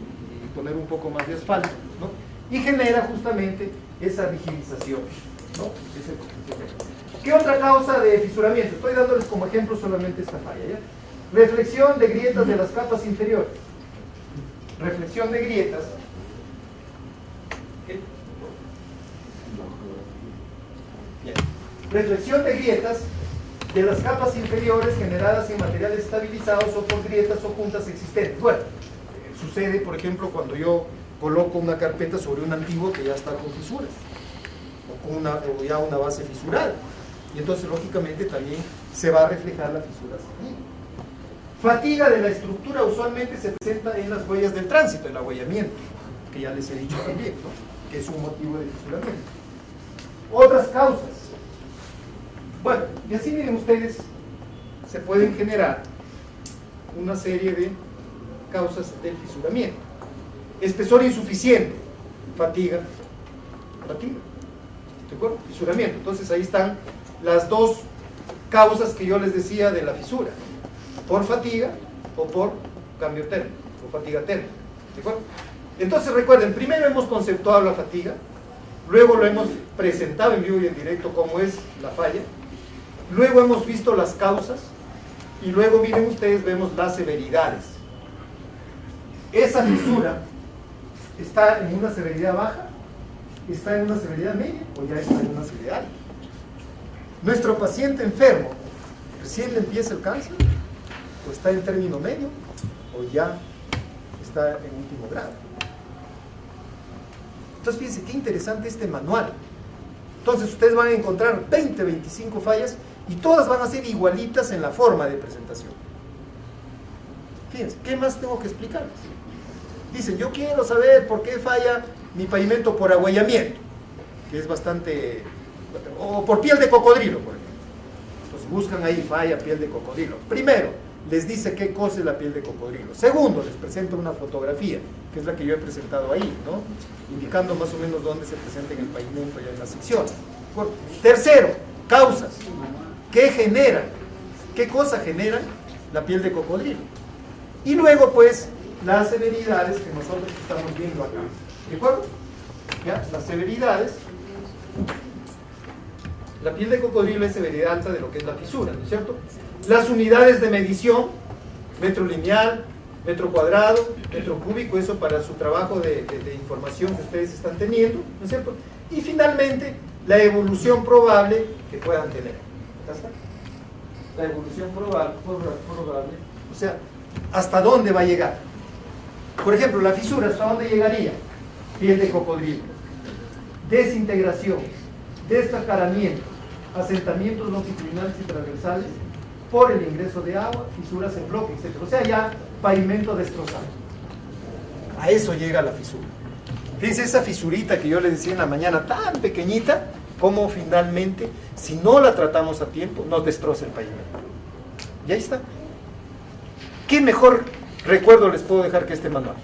poner un poco más de asfalto, ¿no? Y genera justamente esa rigidización, ¿no? ¿Qué otra causa de fisuramiento? Estoy dándoles como ejemplo solamente esta falla, ¿ya? Reflexión de grietas de las capas inferiores. Reflexión de grietas. ¿Qué? Bien. Reflexión de grietas de las capas inferiores generadas en materiales estabilizados o por grietas o juntas existentes. Bueno, sucede, por ejemplo, cuando yo coloco una carpeta sobre un antiguo que ya está con fisuras, o ya una base fisurada, y entonces lógicamente también se va a reflejar la fisura. Fatiga de la estructura usualmente se presenta en las huellas del tránsito, el agüellamiento, que ya les he dicho también, ¿no? Que es un motivo de fisuramiento. Otras causas. Bueno, y así miren ustedes, se pueden generar una serie de causas del fisuramiento. Espesor insuficiente, fatiga, ¿de acuerdo? Fisuramiento. Entonces ahí están las dos causas que yo les decía de la fisura, por fatiga o por cambio térmico, o fatiga térmica, ¿de acuerdo? Entonces recuerden, primero hemos conceptuado la fatiga, luego lo hemos presentado en vivo y en directo cómo es la falla, luego hemos visto las causas y luego miren ustedes, vemos las severidades. Esa fisura está en una severidad baja, está en una severidad media o ya está en una severidad alta. Nuestro paciente enfermo, recién le empieza el cáncer, o está en término medio o ya está en último grado. Entonces fíjense qué interesante este manual. Entonces ustedes van a encontrar 20, 25 fallas y todas van a ser igualitas en la forma de presentación. Fíjense, ¿qué más tengo que explicarles? Dicen, yo quiero saber por qué falla mi pavimento por agüellamiento, que es bastante, o por piel de cocodrilo, por ejemplo. Entonces buscan ahí falla piel de cocodrilo. Primero, les dice qué cosa es la piel de cocodrilo. Segundo, les presenta una fotografía, que es la que yo he presentado ahí, ¿no? Indicando más o menos dónde se presenta en el pavimento y en las secciones. Tercero, causas. ¿Qué genera? ¿Qué cosa genera la piel de cocodrilo? Y luego, pues, las severidades que nosotros estamos viendo acá. ¿De acuerdo? ¿Ya? Las severidades. La piel de cocodrilo es severidad alta de lo que es la fisura, ¿no es cierto? Las unidades de medición, metro lineal, metro cuadrado, metro cúbico, eso para su trabajo de información que ustedes están teniendo, ¿no es cierto? Y finalmente, la evolución probable que puedan tener. ¿Ya está? La evolución probable, o sea, ¿hasta dónde va a llegar? Por ejemplo, la fisura, ¿hasta dónde llegaría? Piel de cocodrilo. Desintegración, descajaramiento, asentamientos longitudinales y transversales por el ingreso de agua, fisuras en bloque, etc. O sea, ya pavimento destrozado. A eso llega la fisura. Fíjense esa fisurita que yo les decía en la mañana, tan pequeñita, como finalmente, si no la tratamos a tiempo, nos destroza el pavimento. Y ahí está. ¿Qué mejor recuerdo les puedo dejar que este manual?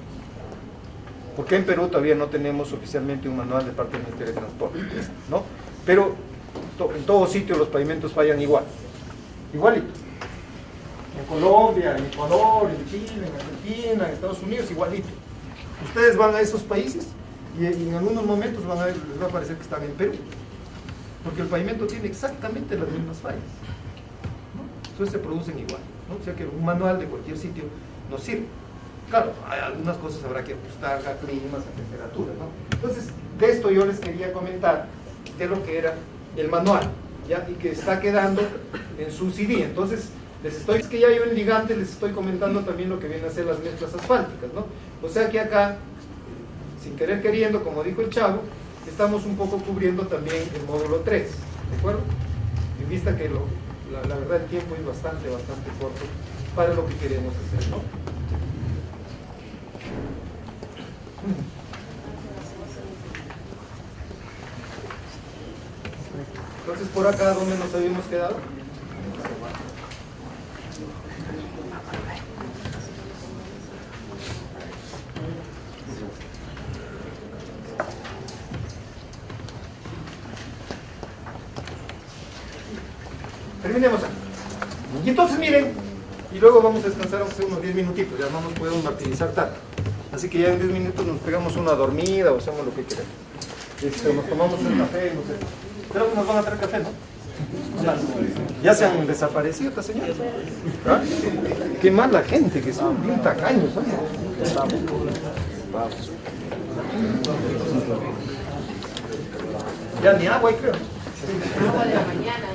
Porque en Perú todavía no tenemos oficialmente un manual de parte del Ministerio de Transporte, ¿no? Pero en todo sitio los pavimentos fallan igual, igualito. En Colombia, en Ecuador, en Chile, en Argentina, en Estados Unidos, igualito. Ustedes van a esos países y en algunos momentos les va a parecer que están en Perú, porque el pavimento tiene exactamente las mismas fallas, ¿no? Entonces se producen igual, ¿no? O sea que un manual de cualquier sitio nos sirve. Claro, hay algunas cosas habrá que ajustar a climas, a temperaturas, ¿no? Entonces, de esto yo les quería comentar de lo que era el manual, ¿ya? Y que está quedando en su CD. Entonces, es que ya yo en Ligante les estoy comentando también lo que vienen a ser las mezclas asfálticas, ¿no? O sea que acá, sin querer queriendo, como dijo el chavo, estamos un poco cubriendo también el módulo 3, ¿de acuerdo? En vista que la verdad el tiempo es bastante corto para lo que queremos hacer, ¿no? Entonces, por acá, ¿dónde nos habíamos quedado? Terminemos aquí. Y entonces, miren, y luego vamos a descansar aunque unos 10 minutitos, ya no nos podemos martirizar tanto. Así que ya en 10 minutos nos pegamos una dormida o hacemos lo que queramos. Nos tomamos un café, no sé. Creo que nos van a traer café, ¿no? Ya se han desaparecido estas señoras. ¿Ah? Qué mala gente, que son bien tacaños. Vamos. Ya ni agua hay, creo. El agua de la mañana.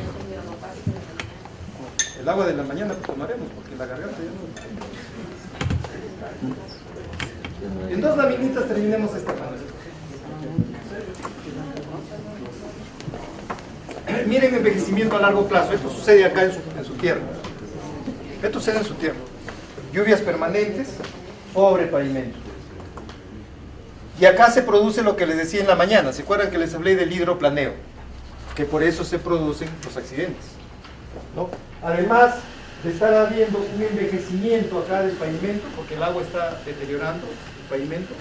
El agua de la mañana tomaremos, porque la garganta ya no... En 2 laminitas terminemos esta parte. Miren envejecimiento a largo plazo. Esto sucede acá en su tierra. Esto sucede en su tierra. Lluvias permanentes, pobre pavimento. Y acá se produce lo que les decía en la mañana. ¿Se acuerdan que les hablé del hidroplaneo? Que por eso se producen los accidentes, ¿no? Además de estar habiendo un envejecimiento acá del pavimento, porque el agua está deteriorando el pavimento,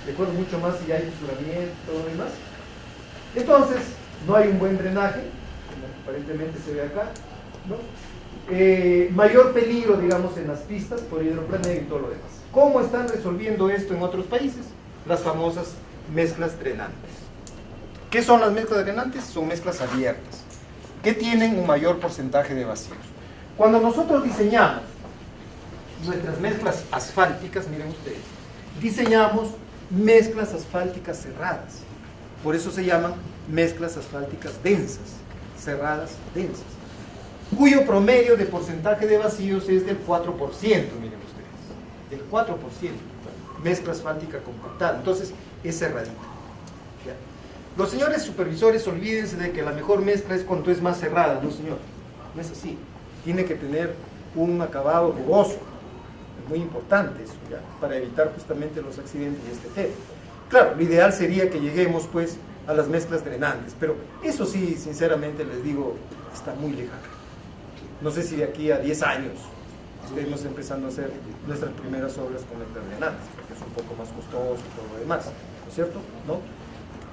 recuerdo mucho más si hay fisuramiento y todo lo demás. Entonces, no hay un buen drenaje, como aparentemente se ve acá, ¿no? Mayor peligro, digamos, en las pistas por hidroplaneo y todo lo demás. ¿Cómo están resolviendo esto en otros países? Las famosas mezclas drenantes. ¿Qué son las mezclas drenantes? Son mezclas abiertas, que tienen un mayor porcentaje de vacíos. Cuando nosotros diseñamos nuestras mezclas asfálticas, miren ustedes, diseñamos mezclas asfálticas cerradas. Por eso se llaman mezclas asfálticas densas, cerradas, densas, cuyo promedio de porcentaje de vacíos es del 4%, miren ustedes, del 4%, mezcla asfáltica compactada. Entonces, es cerradita. ¿Ya? Los señores supervisores, olvídense de que la mejor mezcla es cuando es más cerrada. No, señor, no es así. Tiene que tener un acabado rugoso. Es muy importante eso, ¿ya? Para evitar justamente los accidentes de este tema. Claro, lo ideal sería que lleguemos pues a las mezclas drenantes, pero eso sí, sinceramente les digo, está muy lejano. No sé si de aquí a 10 años estemos empezando a hacer nuestras primeras obras con mezclas drenantes, porque es un poco más costoso y todo lo demás, ¿no es cierto? ¿No?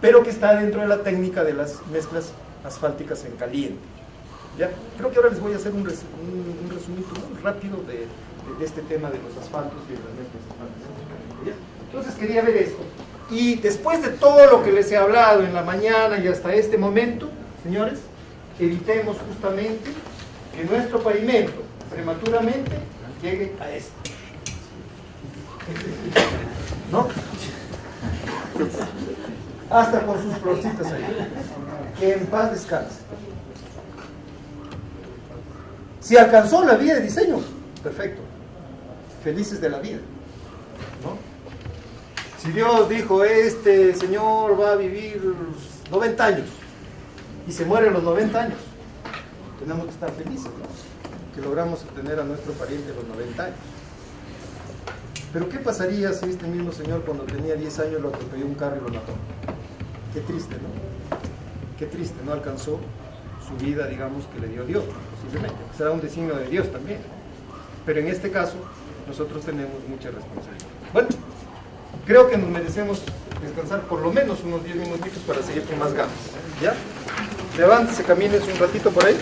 Pero que está dentro de la técnica de las mezclas asfálticas en caliente. ¿Ya? Creo que ahora les voy a hacer un resumito muy rápido de este tema de los asfaltos y de las mezclas asfálticas. ¿Ya? Entonces quería ver esto. Y después de todo lo que les he hablado en la mañana y hasta este momento, señores, evitemos justamente que nuestro pavimento prematuramente llegue a esto. ¿No? Hasta con sus florcitas ahí. Que en paz descanse. Si alcanzó la vía de diseño, perfecto. Felices de la vida. ¿No? Si Dios dijo, este señor va a vivir 90 años y se muere a los 90 años, tenemos que estar felices, ¿no? Que logramos obtener a nuestro pariente a los 90 años. Pero ¿qué pasaría si este mismo señor cuando tenía 10 años lo atropelló un carro y lo mató? Qué triste, ¿no? Qué triste, no alcanzó su vida, digamos, que le dio Dios, posiblemente. Será un designio de Dios también. Pero en este caso, nosotros tenemos mucha responsabilidad. Bueno, creo que nos merecemos descansar por lo menos unos 10 minutitos para seguir con más ganas. ¿Ya? Levántese, camines un ratito por ahí.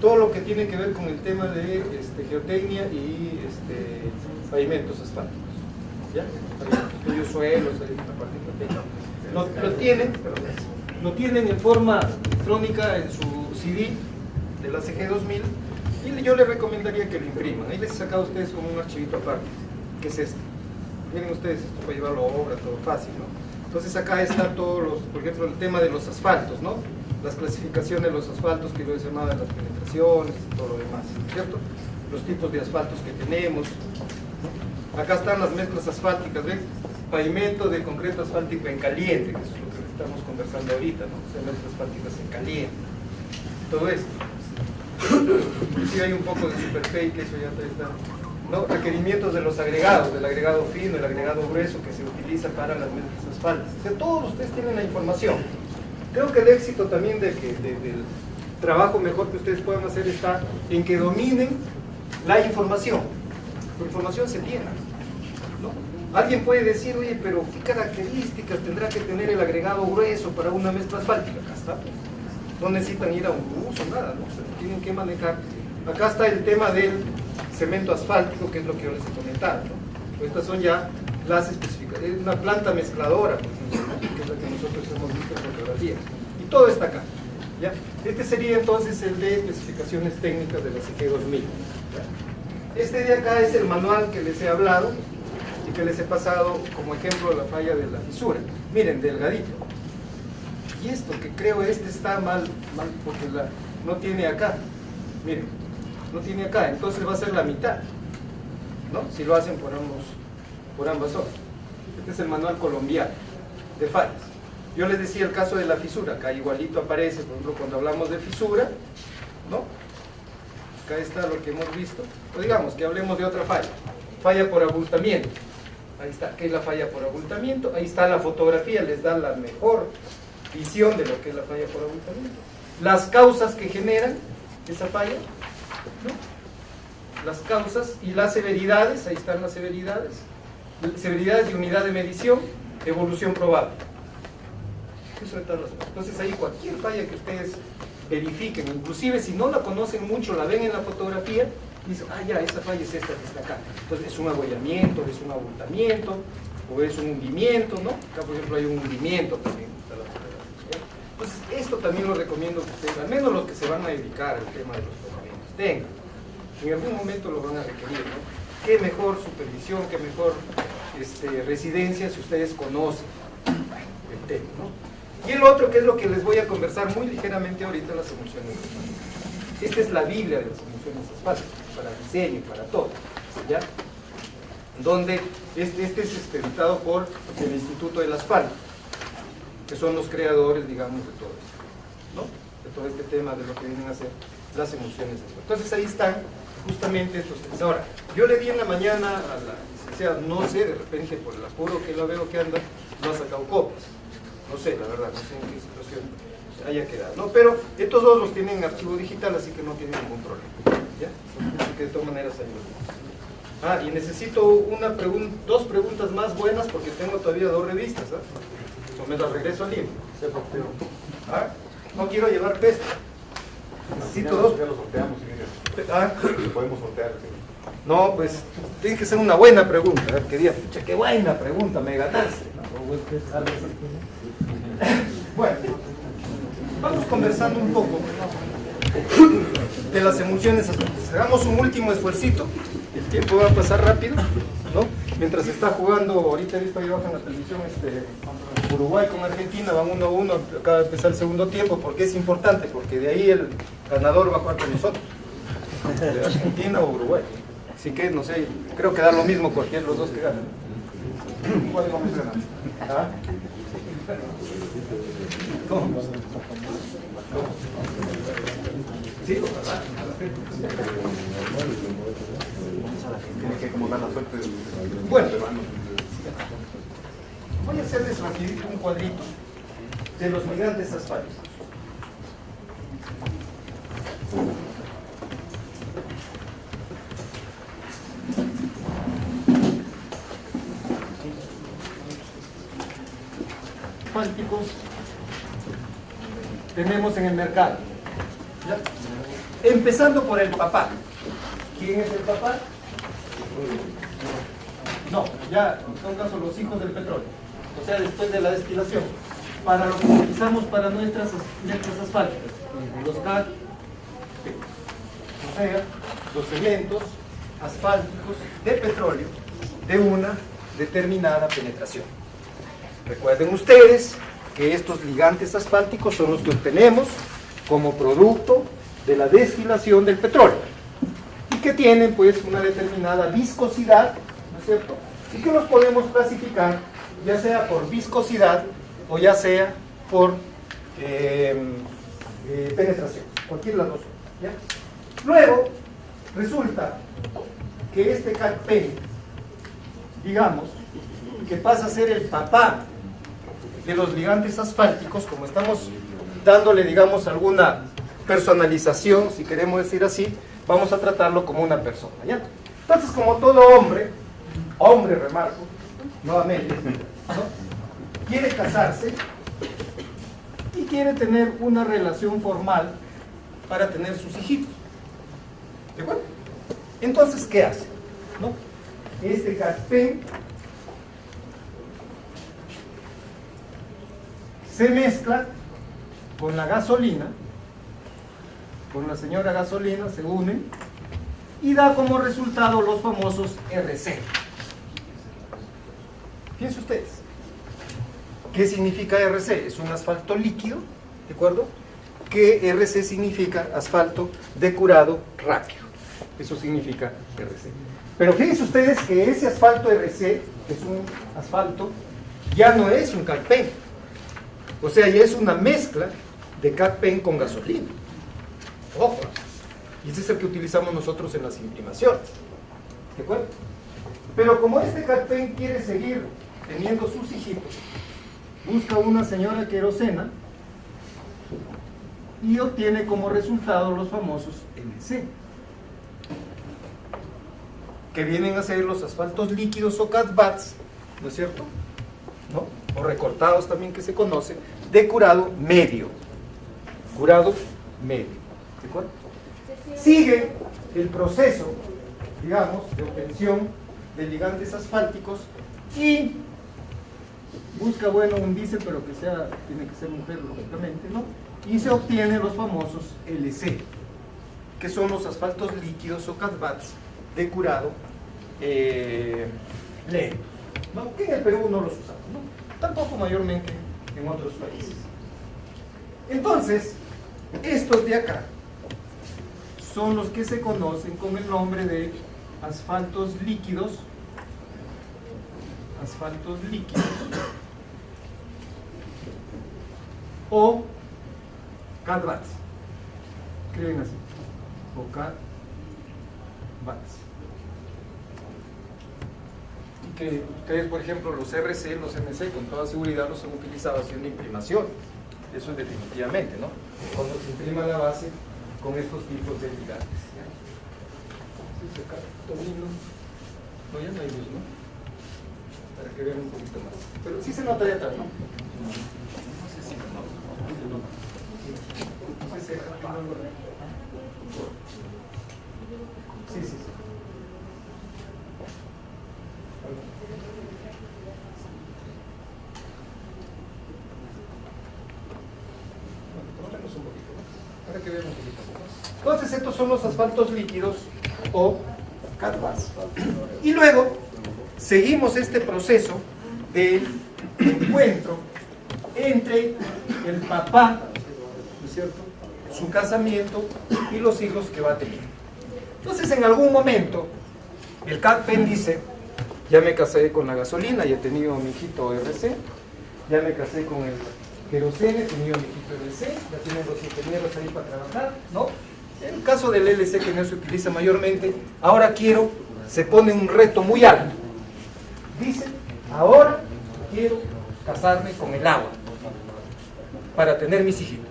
Todo lo que tiene que ver con el tema de geotecnia y pavimentos asfálticos. ¿Ya? Estudios suelos, la parte geotecnia. Lo tienen en forma electrónica en su CD de la CG 2000 y yo les recomendaría que lo impriman. Ahí les he sacado a ustedes como un archivito aparte, que es este. Miren ustedes, esto para llevarlo a obra, todo fácil, ¿no? Entonces acá están todos los, por ejemplo, el tema de los asfaltos, ¿no? Las clasificaciones de los asfaltos que lo he llamado, las penetraciones y todo lo demás, ¿cierto? Los tipos de asfaltos que tenemos, ¿no? Acá están las mezclas asfálticas, ¿ven? Pavimento de concreto asfáltico en caliente, que es lo que estamos conversando ahorita, ¿no? O sea, mezclas asfálticas en caliente. Todo esto. Inclusive hay un poco de superpay, que eso ya está, ¿no? Requerimientos de los agregados, del agregado fino, el agregado grueso que se utiliza para las mezclas asfálticas. O sea, todos ustedes tienen la información. Creo que el éxito también del trabajo mejor que ustedes puedan hacer está en que dominen la información. La información se tiene, ¿no? Alguien puede decir, oye, pero ¿qué características tendrá que tener el agregado grueso para una mezcla asfáltica? Acá está. No necesitan ir a un curso, nada, ¿no? O sea, tienen que manejar. Acá está el tema del cemento asfáltico, que es lo que yo les he comentado, ¿no? Estas son ya las especificaciones, es una planta mezcladora, por ejemplo, que es la que nosotros hemos visto en fotografía. Y todo está acá, ¿ya? Este sería entonces el de especificaciones técnicas de la CG 2000. ¿Ya? Este de acá es el manual que les he hablado y que les he pasado como ejemplo la falla de la fisura. Miren, delgadito. Y esto que creo está mal porque no tiene acá. Miren, no tiene acá, entonces va a ser la mitad, ¿no? Si lo hacen por ambas horas. Este es el manual colombiano de fallas. Yo les decía el caso de la fisura, acá igualito aparece, por ejemplo, cuando hablamos de fisura, ¿no? Acá está lo que hemos visto. O digamos que hablemos de otra falla, falla por abultamiento. Ahí está, ¿qué es la falla por abultamiento? Ahí está la fotografía, les da la mejor visión de lo que es la falla por abultamiento. Las causas que generan esa falla, ¿no? Las causas y las severidades, ahí están las severidades de unidad de medición, evolución probable. Eso es todo. Entonces ahí cualquier falla que ustedes verifiquen, inclusive si no la conocen mucho, la ven en la fotografía, dicen, ah ya, esa falla es esta que está acá. Entonces es un abollamiento, es un abultamiento, o es un hundimiento, ¿no? Acá por ejemplo hay un hundimiento también. Entonces esto también lo recomiendo que ustedes, al menos los que se van a dedicar al tema de los pavamentos, tengan. En algún momento lo van a requerir, ¿no? Qué mejor supervisión, qué mejor residencia si ustedes conocen el tema, ¿no? Y el otro, que es lo que les voy a conversar muy ligeramente ahorita, las emulsiones asfálticas. Esta es la Biblia de las emulsiones asfálticas, para diseño, para todo, ¿ya? Donde este es editado por el Instituto del Asfalto, que son los creadores, digamos, de todo esto, ¿no? De todo este tema de lo que vienen a ser las emulsiones asfálticas. Entonces ahí están justamente estos tres. Ahora, yo le di en la mañana a la que sea, no sé, de repente por el apuro que la veo que anda, no ha sacado copias. No sé, la verdad, no sé en qué situación haya quedado, ¿no? Pero estos dos los tienen en archivo digital, así que no tienen ningún problema, ¿ya? Así que de todas maneras ayuda. Y necesito dos preguntas más buenas porque tengo todavía 2 revistas, o me las regreso al libro. No quiero llevar pesto. Necesito 2. Ya lo sorteamos, podemos sortear. No, pues tiene que ser una buena pregunta. Que diga, pucha, qué buena pregunta, me ganaste. Bueno, vamos conversando un poco de las emulsiones asfálticas. Hagamos un último esfuercito. El tiempo va a pasar rápido, ¿no? Mientras está jugando, ahorita he visto ahí abajo en la televisión, Uruguay con Argentina, van 1-1, acaba de empezar el segundo tiempo, porque es importante, porque de ahí el ganador va a jugar con nosotros, de Argentina o Uruguay. Así que, no sé, creo que da lo mismo cualquiera de los dos que ganan. ¿Cuál vamos a ganar? ¿Cómo? Sí, Tiene que acomodar la suerte. Bueno, voy a hacerles rapidito un cuadrito de los ligantes asfálticos. Asfálticos tenemos en el mercado. ¿Ya? Empezando por el papá. ¿Quién es el papá? No, ya, en todo caso, los hijos del petróleo. O sea, después de la destilación. Para lo que utilizamos para nuestras asfálticas. Los CAC, o sea, los cementos asfálticos de petróleo de una determinada penetración. Recuerden ustedes que estos ligantes asfálticos son los que obtenemos como producto de la destilación del petróleo y que tienen pues una determinada viscosidad, ¿no es cierto? Y que los podemos clasificar ya sea por viscosidad o ya sea por penetración, cualquiera de las dos, ¿ya? Luego resulta que este calpen, digamos, que pasa a ser el papá de los ligantes asfálticos, como estamos dándole, digamos, alguna personalización, si queremos decir así, vamos a tratarlo como una persona, ¿ya? Entonces, como todo hombre remarco, nuevamente, ¿no? Quiere casarse y quiere tener una relación formal para tener sus hijitos. ¿De acuerdo? Entonces, ¿qué hace? ¿No? Este calpen se mezcla con la gasolina, con la señora gasolina, se unen y da como resultado los famosos RC. Fíjense ustedes, ¿qué significa RC? Es un asfalto líquido, ¿de acuerdo? Que RC significa asfalto depurado rápido. Eso significa RC. Pero fíjense ustedes que ese asfalto RC, que es un asfalto, ya no es un calpen. O sea, ya es una mezcla de calpen con gasolina. Ojo. Y ese es el que utilizamos nosotros en las imprimaciones. ¿De acuerdo? Pero como este calpen quiere seguir teniendo sus hijitos, busca una señora querosena y obtiene como resultado los famosos MC, que vienen a ser los asfaltos líquidos o catbats, ¿no es cierto? ¿No? O recortados también, que se conoce, de curado medio. Curado medio. ¿De acuerdo? Sigue el proceso, digamos, de obtención de ligantes asfálticos y busca, bueno, un diésel, pero que sea, tiene que ser mujer, lógicamente, ¿no? Y se obtiene los famosos LC, que son los asfaltos líquidos o catbats de curado lento, ¿no? Que en el Perú no los usamos, ¿no? Tampoco mayormente en otros países. Entonces, estos de acá son los que se conocen con el nombre de asfaltos líquidos o catbats, escriben así, o catbats. que ustedes, por ejemplo, los RC, los MC, con toda seguridad los han utilizado haciendo imprimación. Eso es definitivamente, ¿no? Cuando se imprima la base con estos tipos de ligantes. No, ya no hay luz, ¿no? Para que vean un poquito más. Pero sí se nota de atrás, ¿no? No sé si no. Sí, sí, sí. Para que vean un poquito más. Entonces estos son los asfaltos líquidos o CAD-BAS. Y luego seguimos este proceso de encuentro entre el papá, ¿no es cierto?, su casamiento y los hijos que va a tener. Entonces en algún momento el CAD-PEN dice: ya me casé con la gasolina, ya he tenido mi hijito RC, ya me casé con el querosene, he tenido mi hijito RC, ya tienen los ingenieros ahí para trabajar, ¿no? En el caso del LC, que no se utiliza mayormente, ahora quiero, se pone un reto muy alto. Dice: ahora quiero casarme con el agua para tener mis hijitos.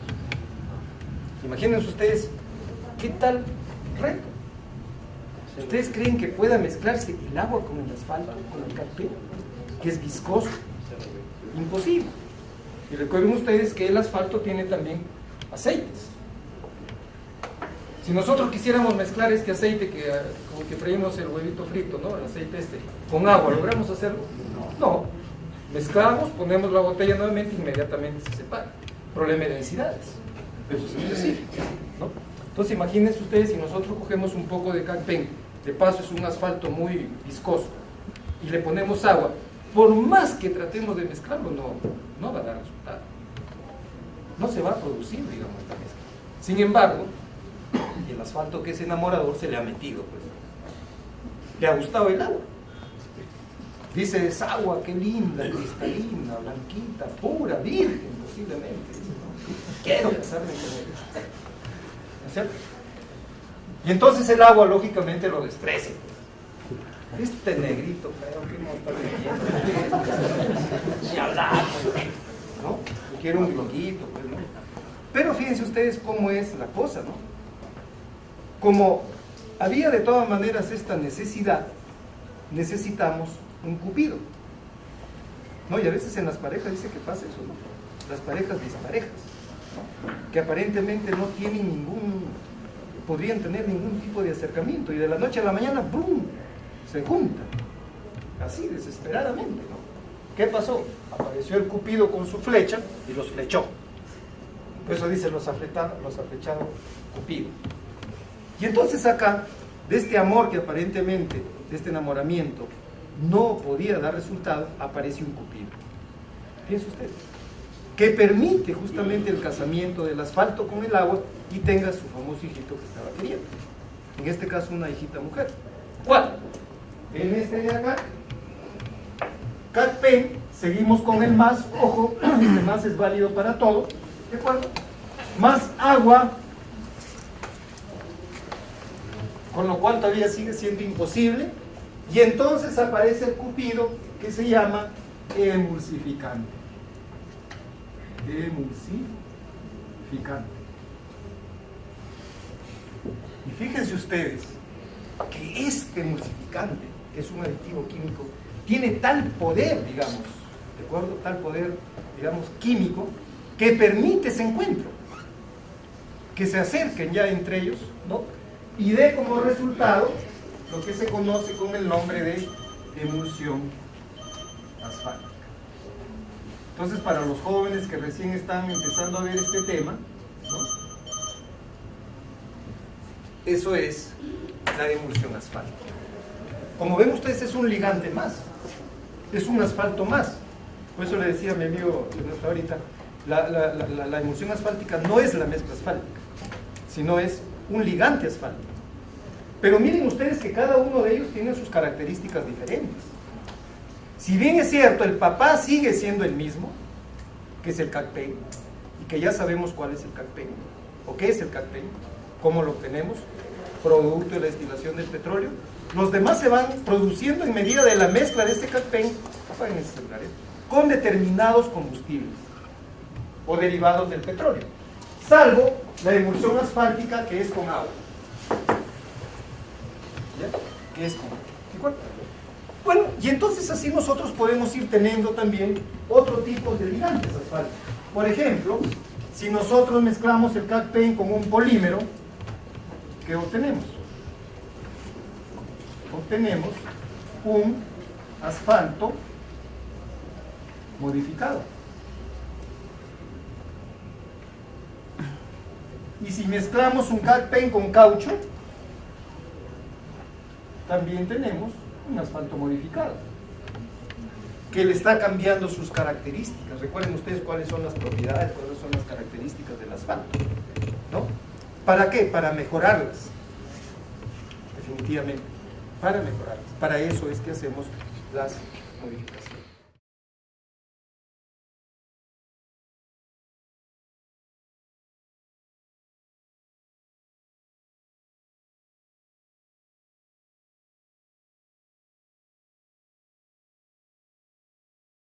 Imagínense ustedes, ¿qué tal reto? ¿Ustedes creen que pueda mezclarse el agua con el asfalto, con el carpet, que es viscoso? Imposible. Y recuerden ustedes que el asfalto tiene también aceites. Si nosotros quisiéramos mezclar este aceite, como que freímos el huevito frito, ¿no?, el aceite con agua, ¿logramos hacerlo? No. Mezclamos, ponemos la botella nuevamente, inmediatamente se separa. Problema de densidades. Eso es específico, ¿no? Entonces imagínense ustedes si nosotros cogemos un poco de CAD-PEN, de paso es un asfalto muy viscoso, y le ponemos agua, por más que tratemos de mezclarlo, no va a dar resultado. No se va a producir, digamos, esta mezcla. Sin embargo, el asfalto que es enamorador se le ha metido, pues. Le ha gustado el agua. Dice: es agua, qué linda, cristalina, blanquita, pura, virgen, posiblemente. Dice, ¿no? Quiero casarme con ella. ¿No es cierto? Y entonces el agua, lógicamente, lo desprecia. Este negrito, pero que no está leyendo. Ni hablar, ¿no? Yo quiero un gloquito, pues, ¿no? Pero fíjense ustedes cómo es la cosa, ¿no? Como había de todas maneras esta necesidad, necesitamos un cupido, ¿no? Y a veces en las parejas dice que pasa eso, ¿no? Las parejas disparejas, ¿no?, que aparentemente no tienen podrían tener ningún tipo de acercamiento, y de la noche a la mañana, ¡brum!, se juntan, así desesperadamente, ¿no? ¿Qué pasó? Apareció el cupido con su flecha y los flechó. Por eso dice los ha flechado cupido. Y entonces acá, de este amor que aparentemente, de este enamoramiento, no podía dar resultado, aparece un cupido. Fíjense ustedes, que permite justamente el casamiento del asfalto con el agua y tenga su famoso hijito que estaba queriendo. En este caso, una hijita mujer. ¿Cuál? En este de acá, CAD-PEN, seguimos con el más, ojo, este más es válido para todo, ¿de acuerdo? Más agua, con lo cual todavía sigue siendo imposible, y entonces aparece el cupido que se llama emulsificante. Emulsificante. Y fíjense ustedes que este emulsificante, que es un aditivo químico, tiene tal poder, digamos, ¿de acuerdo? Tal poder, digamos, químico, que permite ese encuentro, que se acerquen ya entre ellos, ¿no?, y dé como resultado lo que se conoce con el nombre de emulsión asfáltica. Entonces, para los jóvenes que recién están empezando a ver este tema, ¿no?, eso es la emulsión asfáltica. Como ven ustedes, es un ligante más, es un asfalto más. Por eso le decía a mi amigo ahorita, la emulsión asfáltica no es la mezcla asfáltica, sino es un ligante asfáltico. Pero miren ustedes que cada uno de ellos tiene sus características diferentes. Si bien es cierto, el papá sigue siendo el mismo, que es el CAD-PEN, y que ya sabemos cuál es el CAD-PEN, o qué es el CAD-PEN, cómo lo obtenemos, producto de la destilación del petróleo, Los demás se van produciendo en medida de la mezcla de este cat paint, apaguen ese celular, con determinados combustibles o derivados del petróleo, salvo la emulsión asfáltica, que es con agua. ¿Ya? Que es con agua. ¿De acuerdo? Bueno, y entonces así nosotros podemos ir teniendo también otro tipo de ligantes asfálticos. Por ejemplo, si nosotros mezclamos el cat paint con un polímero, ¿qué obtenemos? Obtenemos un asfalto modificado. Y si mezclamos un cat paint con caucho, también tenemos un asfalto modificado, que le está cambiando sus características. Recuerden ustedes cuáles son las propiedades, cuáles son las características del asfalto, ¿no? ¿Para qué? Para mejorarlas, definitivamente, para mejorarlas. Para eso es que hacemos las modificaciones.